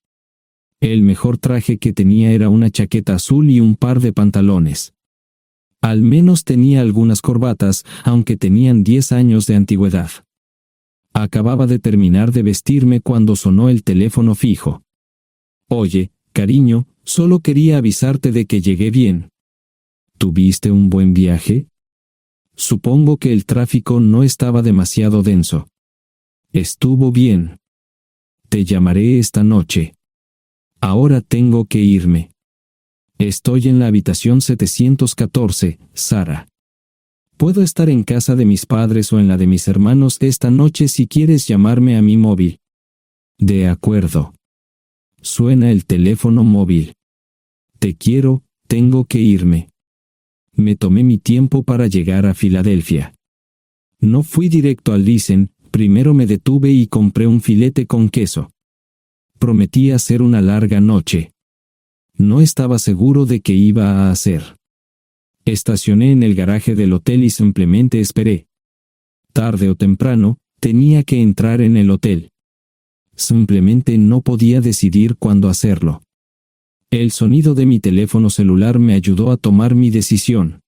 El mejor traje que tenía era una chaqueta azul y un par de pantalones. Al menos tenía algunas corbatas, aunque tenían 10 años de antigüedad. Acababa de terminar de vestirme cuando sonó el teléfono fijo. Oye, cariño, solo quería avisarte de que llegué bien. ¿Tuviste un buen viaje? Supongo que el tráfico no estaba demasiado denso. Estuvo bien. Te llamaré esta noche. Ahora tengo que irme. Estoy en la habitación 714, Sara. Puedo estar en casa de mis padres o en la de mis hermanos esta noche si quieres llamarme a mi móvil. De acuerdo. Suena el teléfono móvil. Te quiero, tengo que irme. Me tomé mi tiempo para llegar a Filadelfia. No fui directo al Thyssen, primero me detuve y compré un filete con queso. Prometí hacer una larga noche. No estaba seguro de qué iba a hacer. Estacioné en el garaje del hotel y simplemente esperé. Tarde o temprano, tenía que entrar en el hotel. Simplemente no podía decidir cuándo hacerlo. El sonido de mi teléfono celular me ayudó a tomar mi decisión.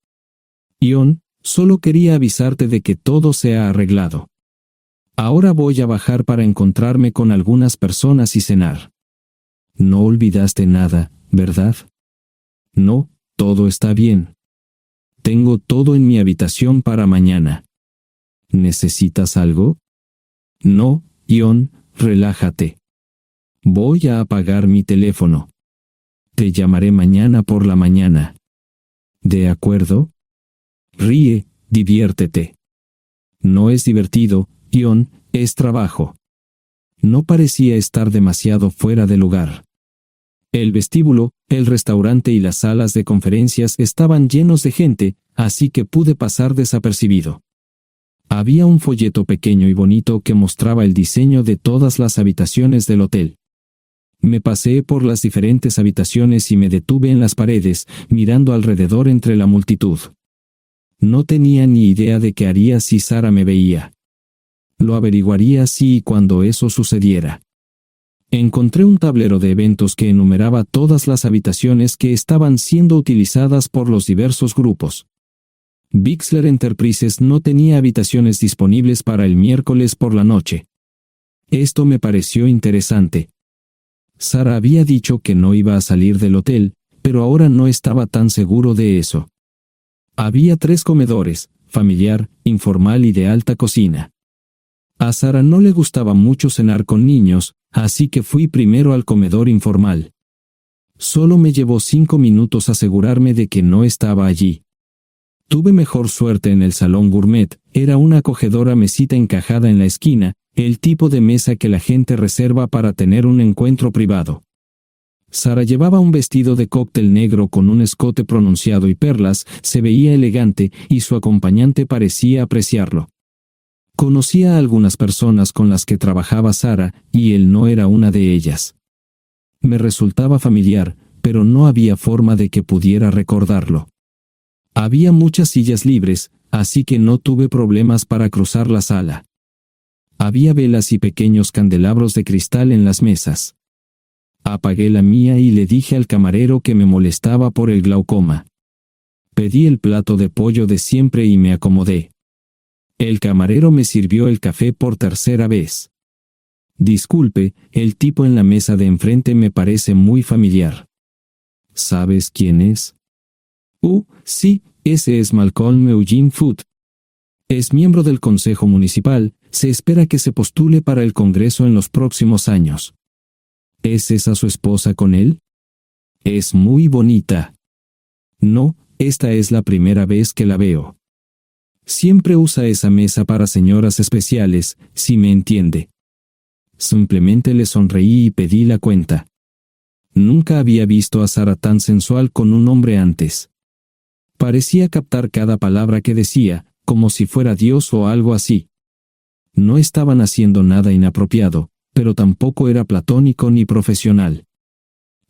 Ion, solo quería avisarte de que todo se ha arreglado. Ahora voy a bajar para encontrarme con algunas personas y cenar. No olvidaste nada, ¿verdad? No, todo está bien. Tengo todo en mi habitación para mañana. ¿Necesitas algo? No, Ion, relájate. Voy a apagar mi teléfono. Te llamaré mañana por la mañana. ¿De acuerdo? Ríe, diviértete. No es divertido, Ion, es trabajo. No parecía estar demasiado fuera de lugar. El vestíbulo, el restaurante y las salas de conferencias estaban llenos de gente, así que pude pasar desapercibido. Había un folleto pequeño y bonito que mostraba el diseño de todas las habitaciones del hotel. Me paseé por las diferentes habitaciones y me detuve en las paredes, mirando alrededor entre la multitud. No tenía ni idea de qué haría si Sara me veía. Lo averiguaría si y cuando eso sucediera. Encontré un tablero de eventos que enumeraba todas las habitaciones que estaban siendo utilizadas por los diversos grupos. Bixler Enterprises no tenía habitaciones disponibles para el miércoles por la noche. Esto me pareció interesante. Sara había dicho que no iba a salir del hotel, pero ahora no estaba tan seguro de eso. Había 3 comedores, familiar, informal y de alta cocina. A Sara no le gustaba mucho cenar con niños, así que fui primero al comedor informal. Solo me llevó 5 minutos asegurarme de que no estaba allí. Tuve mejor suerte en el salón gourmet, era una acogedora mesita encajada en la esquina, el tipo de mesa que la gente reserva para tener un encuentro privado. Sara llevaba un vestido de cóctel negro con un escote pronunciado y perlas, se veía elegante y su acompañante parecía apreciarlo. Conocía a algunas personas con las que trabajaba Sara, y él no era una de ellas. Me resultaba familiar, pero no había forma de que pudiera recordarlo. Había muchas sillas libres, así que no tuve problemas para cruzar la sala. Había velas y pequeños candelabros de cristal en las mesas. Apagué la mía y le dije al camarero que me molestaba por el glaucoma. Pedí el plato de pollo de siempre y me acomodé. El camarero me sirvió el café por tercera vez. Disculpe, el tipo en la mesa de enfrente me parece muy familiar. ¿Sabes quién es? Sí, ese es Malcolm Eugene Foote. Es miembro del Consejo Municipal, se espera que se postule para el Congreso en los próximos años. ¿Es esa su esposa con él? Es muy bonita. No, esta es la primera vez que la veo. Siempre usa esa mesa para señoras especiales, si me entiende. Simplemente le sonreí y pedí la cuenta. Nunca había visto a Sara tan sensual con un hombre antes. Parecía captar cada palabra que decía, como si fuera Dios o algo así. No estaban haciendo nada inapropiado, pero tampoco era platónico ni profesional.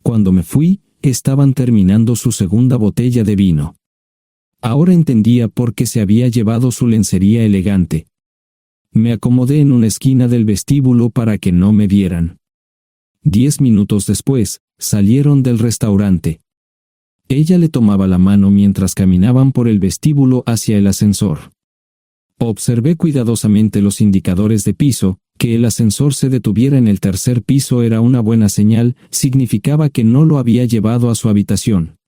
Cuando me fui, estaban terminando su segunda botella de vino. Ahora entendía por qué se había llevado su lencería elegante. Me acomodé en una esquina del vestíbulo para que no me vieran. 10 minutos después, salieron del restaurante. Ella le tomaba la mano mientras caminaban por el vestíbulo hacia el ascensor. Observé cuidadosamente los indicadores de piso. Que el ascensor se detuviera en el tercer piso era una buena señal, significaba que no lo había llevado a su habitación.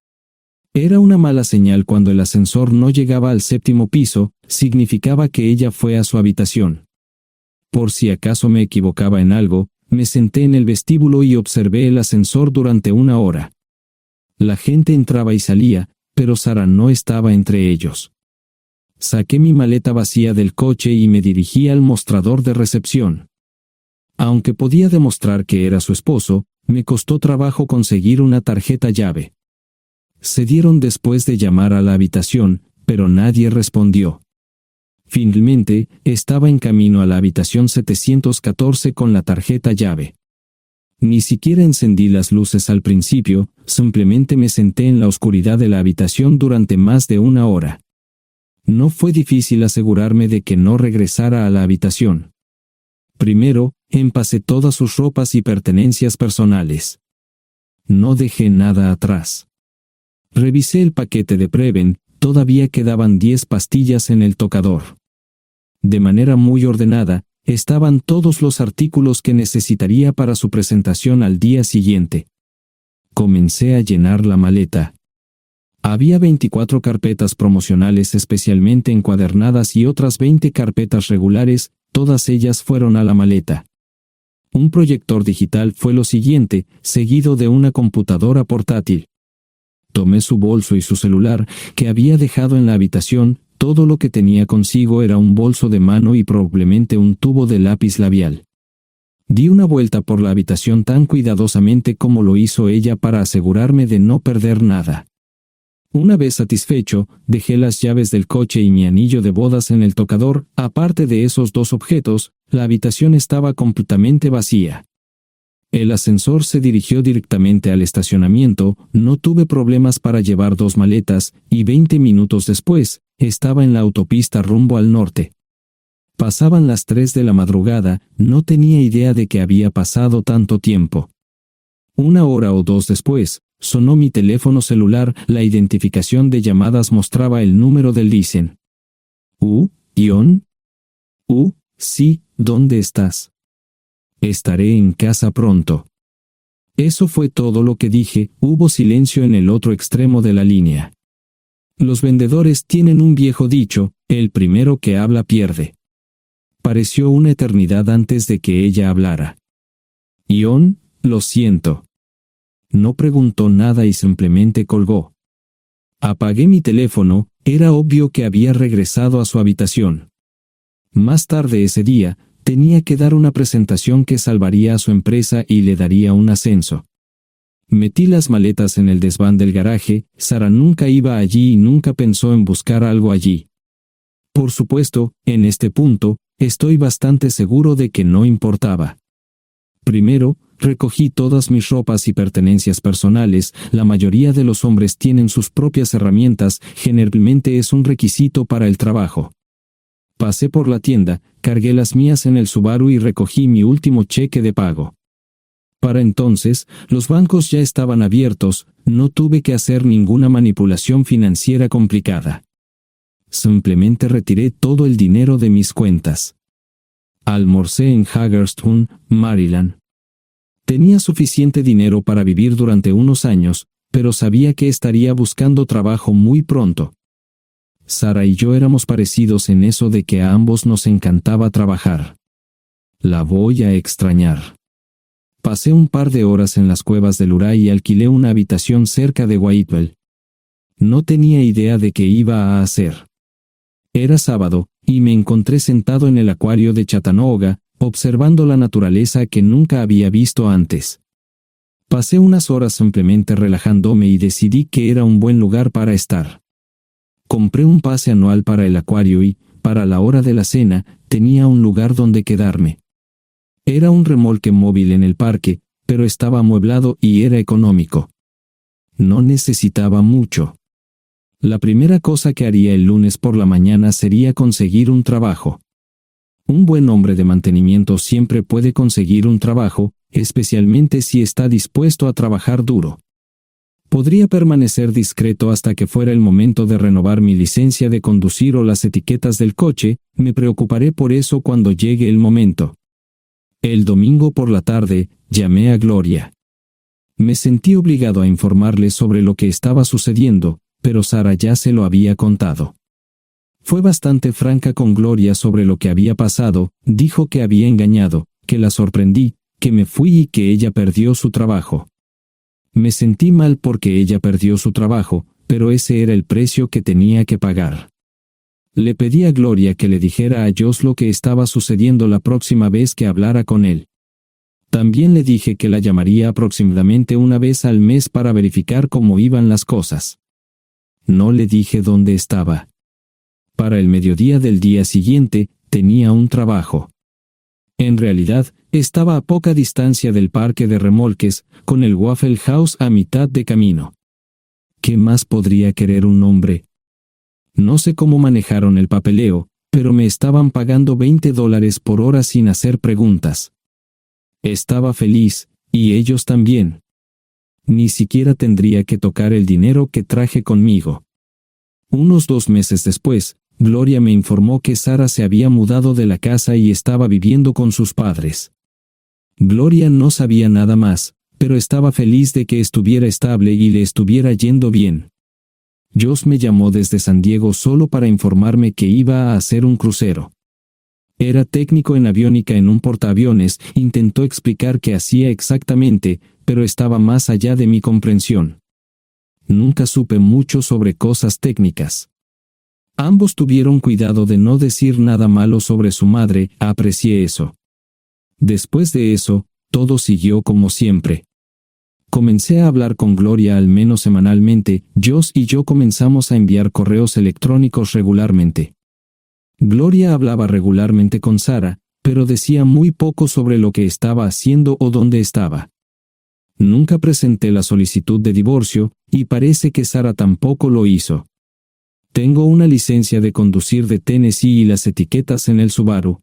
Era una mala señal cuando el ascensor no llegaba al 7º piso, significaba que ella fue a su habitación. Por si acaso me equivocaba en algo, me senté en el vestíbulo y observé el ascensor durante 1 hora. La gente entraba y salía, pero Sara no estaba entre ellos. Saqué mi maleta vacía del coche y me dirigí al mostrador de recepción. Aunque podía demostrar que era su esposo, me costó trabajo conseguir una tarjeta llave. Se dieron después de llamar a la habitación, pero nadie respondió. Finalmente, estaba en camino a la habitación 714 con la tarjeta llave. Ni siquiera encendí las luces al principio, simplemente me senté en la oscuridad de la habitación durante más de 1 hora. No fue difícil asegurarme de que no regresara a la habitación. Primero, empacé todas sus ropas y pertenencias personales. No dejé nada atrás. Revisé el paquete de Prevent, todavía quedaban 10 pastillas en el tocador. De manera muy ordenada, estaban todos los artículos que necesitaría para su presentación al día siguiente. Comencé a llenar la maleta. Había 24 carpetas promocionales especialmente encuadernadas y otras 20 carpetas regulares, todas ellas fueron a la maleta. Un proyector digital fue lo siguiente, seguido de una computadora portátil. Tomé su bolso y su celular, que había dejado en la habitación, todo lo que tenía consigo era un bolso de mano y probablemente un tubo de lápiz labial. Di una vuelta por la habitación tan cuidadosamente como lo hizo ella para asegurarme de no perder nada. Una vez satisfecho, dejé las llaves del coche y mi anillo de bodas en el tocador. Aparte de esos 2 objetos, la habitación estaba completamente vacía. El ascensor se dirigió directamente al estacionamiento, no tuve problemas para llevar 2 maletas, y 20 minutos después, estaba en la autopista rumbo al norte. Pasaban las 3 de la madrugada, no tenía idea de que había pasado tanto tiempo. 1 hora o 2 después, sonó mi teléfono celular, la identificación de llamadas mostraba el número del Listen. ¿Ion? Sí, ¿dónde estás? Estaré en casa pronto. Eso fue todo lo que dije, hubo silencio en el otro extremo de la línea. Los vendedores tienen un viejo dicho, el primero que habla pierde. Pareció una eternidad antes de que ella hablara. Ion, lo siento. No preguntó nada y simplemente colgó. Apagué mi teléfono, era obvio que había regresado a su habitación. Más tarde ese día, tenía que dar una presentación que salvaría a su empresa y le daría un ascenso. Metí las maletas en el desván del garaje, Sara nunca iba allí y nunca pensó en buscar algo allí. Por supuesto, en este punto, estoy bastante seguro de que no importaba. Primero, recogí todas mis ropas y pertenencias personales, la mayoría de los hombres tienen sus propias herramientas, generalmente es un requisito para el trabajo. Pasé por la tienda, cargué las mías en el Subaru y recogí mi último cheque de pago. Para entonces, los bancos ya estaban abiertos, no tuve que hacer ninguna manipulación financiera complicada. Simplemente retiré todo el dinero de mis cuentas. Almorcé en Hagerstown, Maryland. Tenía suficiente dinero para vivir durante unos años, pero sabía que estaría buscando trabajo muy pronto. Sara y yo éramos parecidos en eso de que a ambos nos encantaba trabajar. La voy a extrañar. Pasé un par de horas en las cuevas del Uray y alquilé una habitación cerca de Whitewell. No tenía idea de qué iba a hacer. Era sábado, y me encontré sentado en el acuario de Chattanooga, observando la naturaleza que nunca había visto antes. Pasé unas horas simplemente relajándome y decidí que era un buen lugar para estar. Compré un pase anual para el acuario y, para la hora de la cena, tenía un lugar donde quedarme. Era un remolque móvil en el parque, pero estaba amueblado y era económico. No necesitaba mucho. La primera cosa que haría el lunes por la mañana sería conseguir un trabajo. Un buen hombre de mantenimiento siempre puede conseguir un trabajo, especialmente si está dispuesto a trabajar duro. Podría permanecer discreto hasta que fuera el momento de renovar mi licencia de conducir o las etiquetas del coche, me preocuparé por eso cuando llegue el momento. El domingo por la tarde, llamé a Gloria. Me sentí obligado a informarle sobre lo que estaba sucediendo, pero Sara ya se lo había contado. Fue bastante franca con Gloria sobre lo que había pasado, dijo que había engañado, que la sorprendí, que me fui y que ella perdió su trabajo. Me sentí mal porque ella perdió su trabajo, pero ese era el precio que tenía que pagar. Le pedí a Gloria que le dijera a Josh lo que estaba sucediendo la próxima vez que hablara con él. También le dije que la llamaría aproximadamente una vez al mes para verificar cómo iban las cosas. No le dije dónde estaba. Para el mediodía del día siguiente, tenía un trabajo. En realidad, estaba a poca distancia del parque de remolques, con el Waffle House a mitad de camino. ¿Qué más podría querer un hombre? No sé cómo manejaron el papeleo, pero me estaban pagando $20 por hora sin hacer preguntas. Estaba feliz, y ellos también. Ni siquiera tendría que tocar el dinero que traje conmigo. Unos 2 meses después, Gloria me informó que Sara se había mudado de la casa y estaba viviendo con sus padres. Gloria no sabía nada más, pero estaba feliz de que estuviera estable y le estuviera yendo bien. Josh me llamó desde San Diego solo para informarme que iba a hacer un crucero. Era técnico en aviónica en un portaaviones, intentó explicar qué hacía exactamente, pero estaba más allá de mi comprensión. Nunca supe mucho sobre cosas técnicas. Ambos tuvieron cuidado de no decir nada malo sobre su madre, aprecié eso. Después de eso, todo siguió como siempre. Comencé a hablar con Gloria al menos semanalmente, Josh y yo comenzamos a enviar correos electrónicos regularmente. Gloria hablaba regularmente con Sara, pero decía muy poco sobre lo que estaba haciendo o dónde estaba. Nunca presenté la solicitud de divorcio, y parece que Sara tampoco lo hizo. Tengo una licencia de conducir de Tennessee y las etiquetas en el Subaru.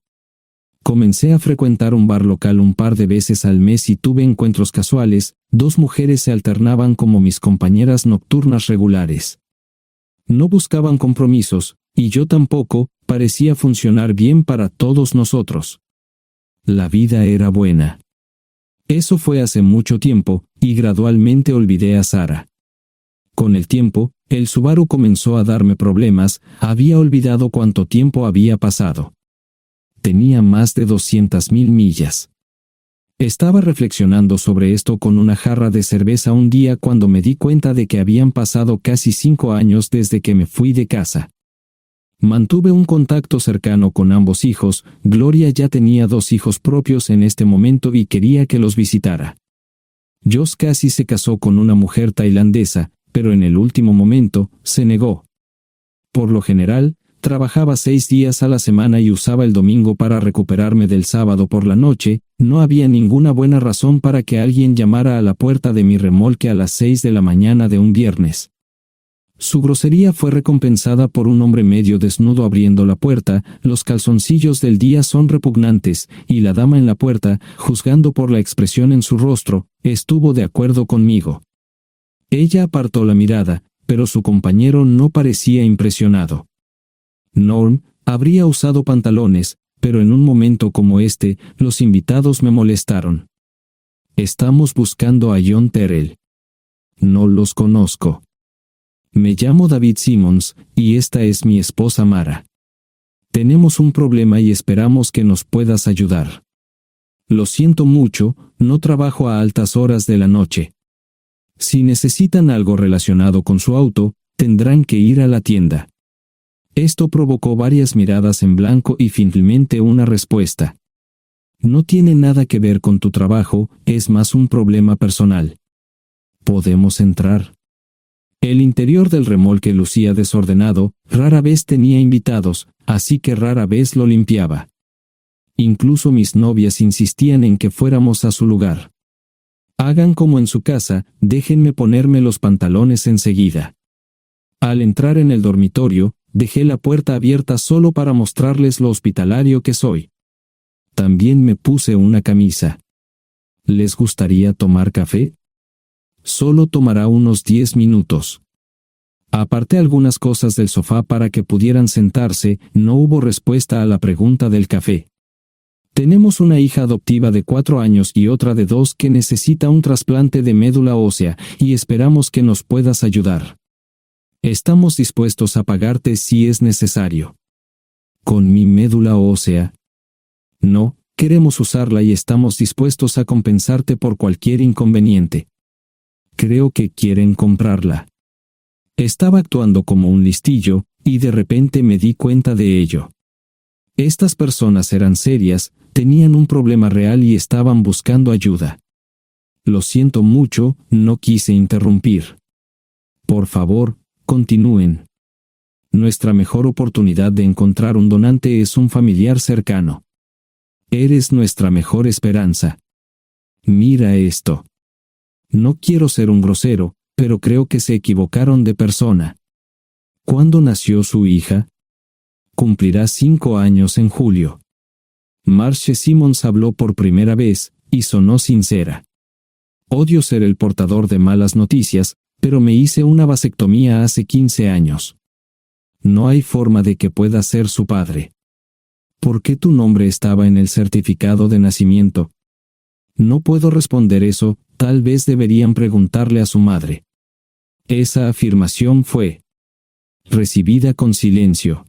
Comencé a frecuentar un bar local un par de veces al mes y tuve encuentros casuales. 2 mujeres se alternaban como mis compañeras nocturnas regulares. No buscaban compromisos, y yo tampoco. Parecía funcionar bien para todos nosotros. La vida era buena. Eso fue hace mucho tiempo, y gradualmente olvidé a Sara. Con el tiempo, el Subaru comenzó a darme problemas. Había olvidado cuánto tiempo había pasado. Tenía más de 200.000 millas. Estaba reflexionando sobre esto con una jarra de cerveza un día cuando me di cuenta de que habían pasado casi 5 años desde que me fui de casa. Mantuve un contacto cercano con ambos hijos. Gloria ya tenía 2 hijos propios en este momento y quería que los visitara. Josh casi se casó con una mujer tailandesa, pero en el último momento se negó. Por lo general, trabajaba 6 días a la semana y usaba el domingo para recuperarme del sábado por la noche. No había ninguna buena razón para que alguien llamara a la puerta de mi remolque a las 6 de la mañana de un viernes. Su grosería fue recompensada por un hombre medio desnudo abriendo la puerta. Los calzoncillos del día son repugnantes, y la dama en la puerta, juzgando por la expresión en su rostro, estuvo de acuerdo conmigo. Ella apartó la mirada, pero su compañero no parecía impresionado. Norm habría usado pantalones, pero en un momento como este, los invitados me molestaron. Estamos buscando a John Terrell. No los conozco. Me llamo David Simmons, y esta es mi esposa Mara. Tenemos un problema y esperamos que nos puedas ayudar. Lo siento mucho, no trabajo a altas horas de la noche. Si necesitan algo relacionado con su auto, tendrán que ir a la tienda. Esto provocó varias miradas en blanco y finalmente una respuesta. No tiene nada que ver con tu trabajo, es más un problema personal. ¿Podemos entrar? El interior del remolque lucía desordenado, rara vez tenía invitados, así que rara vez lo limpiaba. Incluso mis novias insistían en que fuéramos a su lugar. Hagan como en su casa, déjenme ponerme los pantalones enseguida. Al entrar en el dormitorio, dejé la puerta abierta solo para mostrarles lo hospitalario que soy. También me puse una camisa. ¿Les gustaría tomar café? Solo tomará unos 10 minutos. Aparté algunas cosas del sofá para que pudieran sentarse. No hubo respuesta a la pregunta del café. Tenemos una hija adoptiva de 4 años y otra de 2 que necesita un trasplante de médula ósea, y esperamos que nos puedas ayudar. Estamos dispuestos a pagarte si es necesario. ¿Con mi médula ósea? No, queremos usarla y estamos dispuestos a compensarte por cualquier inconveniente. Creo que quieren comprarla. Estaba actuando como un listillo, y de repente me di cuenta de ello. Estas personas eran serias, tenían un problema real y estaban buscando ayuda. Lo siento mucho, no quise interrumpir. Por favor, continúen. Nuestra mejor oportunidad de encontrar un donante es un familiar cercano. Eres nuestra mejor esperanza. Mira esto. No quiero ser un grosero, pero creo que se equivocaron de persona. ¿Cuándo nació su hija? Cumplirá 5 años en julio. Marche Simmons habló por primera vez, y sonó sincera. Odio ser el portador de malas noticias, pero me hice una vasectomía hace 15 años. No hay forma de que pueda ser su padre. ¿Por qué tu nombre estaba en el certificado de nacimiento? No puedo responder eso, tal vez deberían preguntarle a su madre. Esa afirmación fue recibida con silencio.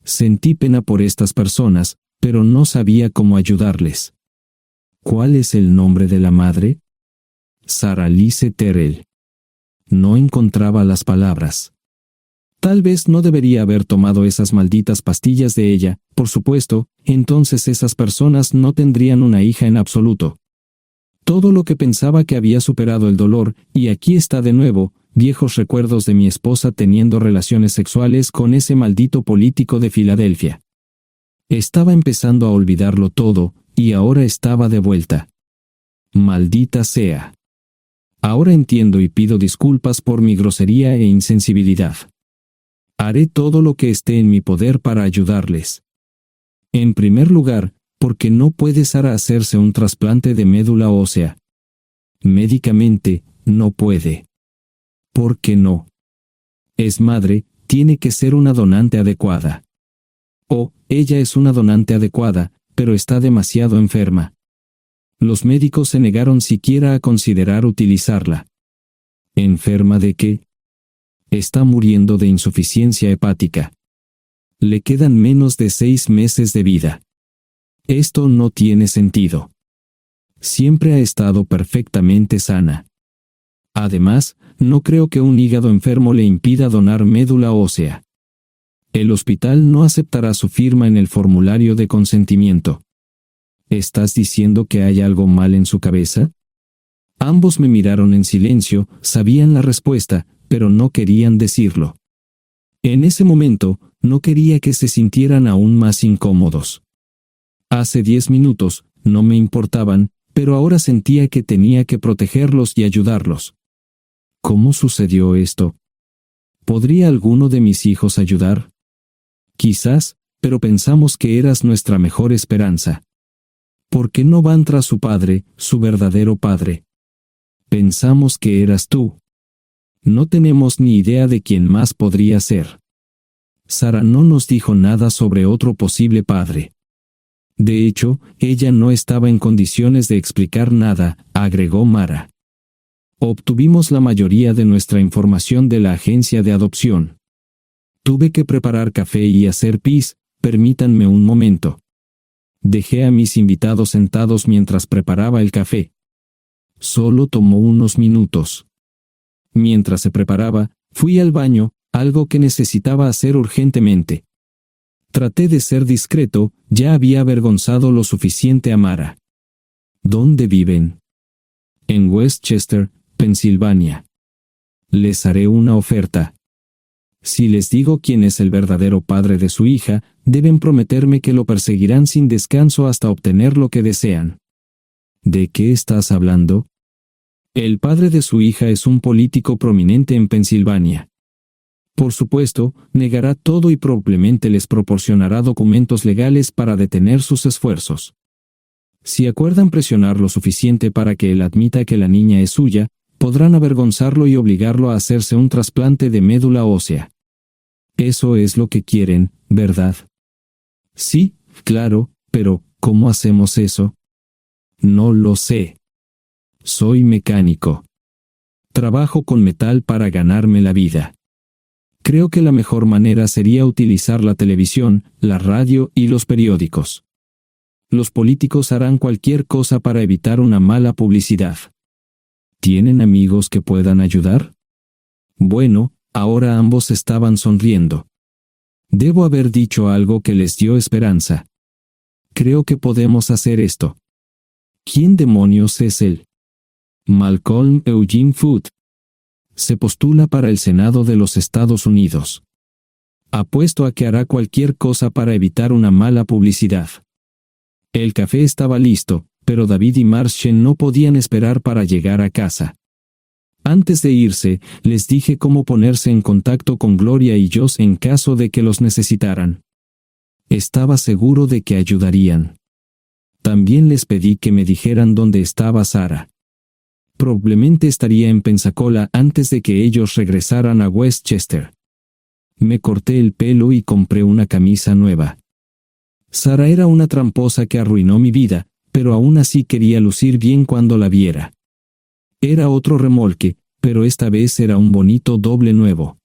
Sentí pena por estas personas, pero no sabía cómo ayudarles. ¿Cuál es el nombre de la madre? Sarah Lise Terrell. No encontraba las palabras. Tal vez no debería haber tomado esas malditas pastillas de ella, por supuesto, entonces esas personas no tendrían una hija en absoluto. Todo lo que pensaba que había superado el dolor, y aquí está de nuevo, viejos recuerdos de mi esposa teniendo relaciones sexuales con ese maldito político de Filadelfia. Estaba empezando a olvidarlo todo, y ahora estaba de vuelta. Maldita sea. Ahora entiendo y pido disculpas por mi grosería e insensibilidad. Haré todo lo que esté en mi poder para ayudarles. En primer lugar, porque no puede Sara hacerse un trasplante de médula ósea. Médicamente, no puede. ¿Por qué no? Es madre, tiene que ser una donante adecuada. Ella es una donante adecuada, pero está demasiado enferma. Los médicos se negaron siquiera a considerar utilizarla. ¿Enferma de qué? Está muriendo de insuficiencia hepática. Le quedan menos de 6 meses de vida. Esto no tiene sentido. Siempre ha estado perfectamente sana. Además, no creo que un hígado enfermo le impida donar médula ósea. El hospital no aceptará su firma en el formulario de consentimiento. ¿Estás diciendo que hay algo mal en su cabeza? Ambos me miraron en silencio, sabían la respuesta, pero no querían decirlo. En ese momento, no quería que se sintieran aún más incómodos. Hace 10 minutos, no me importaban, pero ahora sentía que tenía que protegerlos y ayudarlos. ¿Cómo sucedió esto? ¿Podría alguno de mis hijos ayudar? Quizás, pero pensamos que eras nuestra mejor esperanza. ¿Por qué no van tras su padre, su verdadero padre? Pensamos que eras tú. No tenemos ni idea de quién más podría ser. Sara no nos dijo nada sobre otro posible padre. De hecho, ella no estaba en condiciones de explicar nada, agregó Mara. Obtuvimos la mayoría de nuestra información de la agencia de adopción. Tuve que preparar café y hacer pis, permítanme un momento. Dejé a mis invitados sentados mientras preparaba el café. Solo tomó unos minutos. Mientras se preparaba, fui al baño, algo que necesitaba hacer urgentemente. Traté de ser discreto, ya había avergonzado lo suficiente a Mara. ¿Dónde viven? En Westchester, Pensilvania. Les haré una oferta. Si les digo quién es el verdadero padre de su hija, deben prometerme que lo perseguirán sin descanso hasta obtener lo que desean. ¿De qué estás hablando? El padre de su hija es un político prominente en Pensilvania. Por supuesto, negará todo y probablemente les proporcionará documentos legales para detener sus esfuerzos. Si acuerdan presionar lo suficiente para que él admita que la niña es suya, podrán avergonzarlo y obligarlo a hacerse un trasplante de médula ósea. Eso es lo que quieren, ¿verdad? Sí, claro, pero ¿cómo hacemos eso? No lo sé. Soy mecánico. Trabajo con metal para ganarme la vida. Creo que la mejor manera sería utilizar la televisión, la radio y los periódicos. Los políticos harán cualquier cosa para evitar una mala publicidad. ¿Tienen amigos que puedan ayudar? Bueno, ahora ambos estaban sonriendo. Debo haber dicho algo que les dio esperanza. Creo que podemos hacer esto. ¿Quién demonios es él? Malcolm Eugene Foote. Se postula para el Senado de los Estados Unidos. Apuesto a que hará cualquier cosa para evitar una mala publicidad. El café estaba listo, pero David y Marshall no podían esperar para llegar a casa. Antes de irse, les dije cómo ponerse en contacto con Gloria y Josh en caso de que los necesitaran. Estaba seguro de que ayudarían. También les pedí que me dijeran dónde estaba Sara. Probablemente estaría en Pensacola antes de que ellos regresaran a Westchester. Me corté el pelo y compré una camisa nueva. Sara era una tramposa que arruinó mi vida, pero aún así quería lucir bien cuando la viera. Era otro remolque, pero esta vez era un bonito doble nuevo.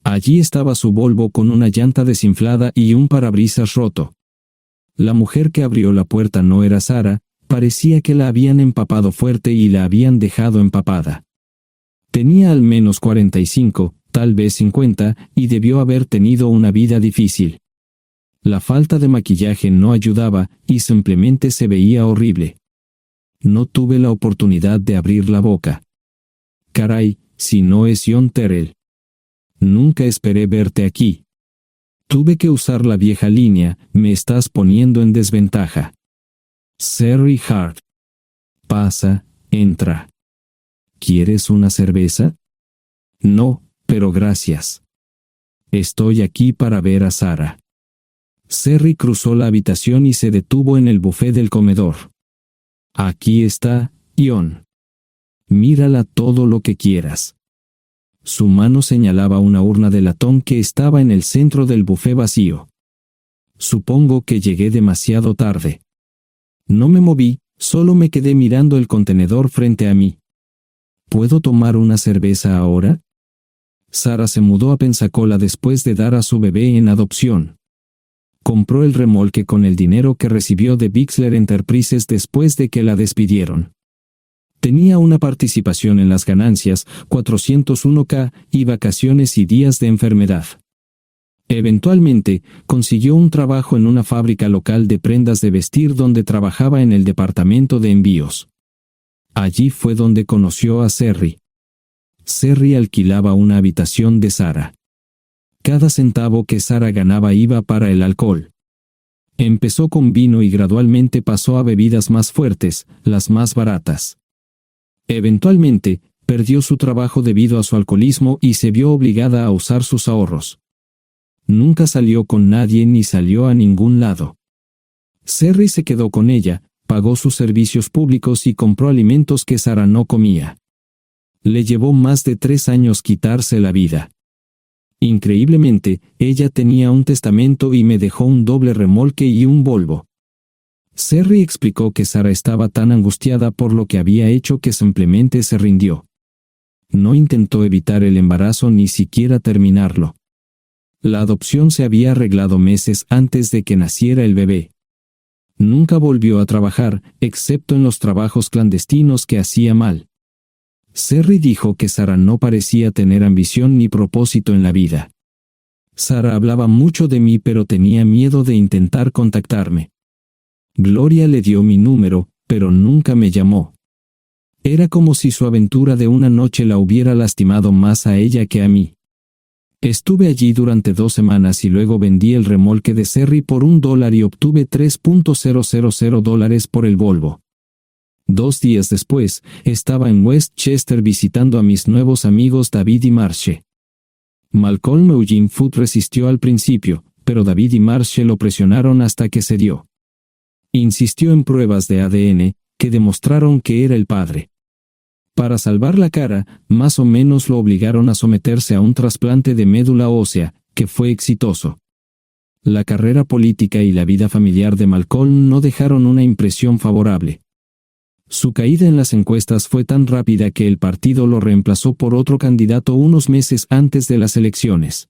Allí estaba su Volvo con una llanta desinflada y un parabrisas roto. La mujer que abrió la puerta no era Sara, parecía que la habían empapado fuerte y la habían dejado empapada. Tenía al menos 45, tal vez 50, y debió haber tenido una vida difícil. La falta de maquillaje no ayudaba y simplemente se veía horrible. No tuve la oportunidad de abrir la boca. Caray, si no es John Terrell. Nunca esperé verte aquí. Tuve que usar la vieja línea, me estás poniendo en desventaja. Sherry Hart. Pasa, entra. ¿Quieres una cerveza? No, pero gracias. Estoy aquí para ver a Sara. Sherry cruzó la habitación y se detuvo en el buffet del comedor. Aquí está, Ion. Mírala todo lo que quieras. Su mano señalaba una urna de latón que estaba en el centro del buffet vacío. Supongo que llegué demasiado tarde. No me moví, solo me quedé mirando el contenedor frente a mí. ¿Puedo tomar una cerveza ahora? Sara se mudó a Pensacola después de dar a su bebé en adopción. Compró el remolque con el dinero que recibió de Bixler Enterprises después de que la despidieron. Tenía una participación en las ganancias, 401k, y vacaciones y días de enfermedad. Eventualmente, consiguió un trabajo en una fábrica local de prendas de vestir donde trabajaba en el departamento de envíos. Allí fue donde conoció a Sherry. Sherry alquilaba una habitación de Sara. Cada centavo que Sara ganaba iba para el alcohol. Empezó con vino y gradualmente pasó a bebidas más fuertes, las más baratas. Eventualmente, perdió su trabajo debido a su alcoholismo y se vio obligada a usar sus ahorros. Nunca salió con nadie ni salió a ningún lado. Sherry se quedó con ella, pagó sus servicios públicos y compró alimentos que Sara no comía. Le llevó más de 3 años quitarse la vida. Increíblemente, ella tenía un testamento y me dejó un doble remolque y un Volvo. Sherry explicó que Sara estaba tan angustiada por lo que había hecho que simplemente se rindió. No intentó evitar el embarazo ni siquiera terminarlo. La adopción se había arreglado meses antes de que naciera el bebé. Nunca volvió a trabajar, excepto en los trabajos clandestinos que hacía mal. Sherry dijo que Sara no parecía tener ambición ni propósito en la vida. Sara hablaba mucho de mí pero tenía miedo de intentar contactarme. Gloria le dio mi número, pero nunca me llamó. Era como si su aventura de una noche la hubiera lastimado más a ella que a mí. Estuve allí durante 2 semanas y luego vendí el remolque de Sherry por $1 y obtuve $3,000 por el Volvo. 2 días después, estaba en Westchester visitando a mis nuevos amigos David y Marche. Malcolm Eugene Foote resistió al principio, pero David y Marche lo presionaron hasta que cedió. Insistió en pruebas de ADN, que demostraron que era el padre. Para salvar la cara, más o menos lo obligaron a someterse a un trasplante de médula ósea, que fue exitoso. La carrera política y la vida familiar de Malcolm no dejaron una impresión favorable. Su caída en las encuestas fue tan rápida que el partido lo reemplazó por otro candidato unos meses antes de las elecciones.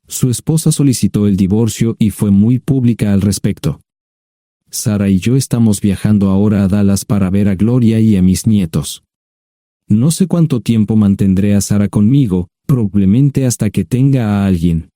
Su esposa solicitó el divorcio y fue muy pública al respecto. Sara y yo estamos viajando ahora a Dallas para ver a Gloria y a mis nietos. No sé cuánto tiempo mantendré a Sara conmigo, probablemente hasta que tenga a alguien.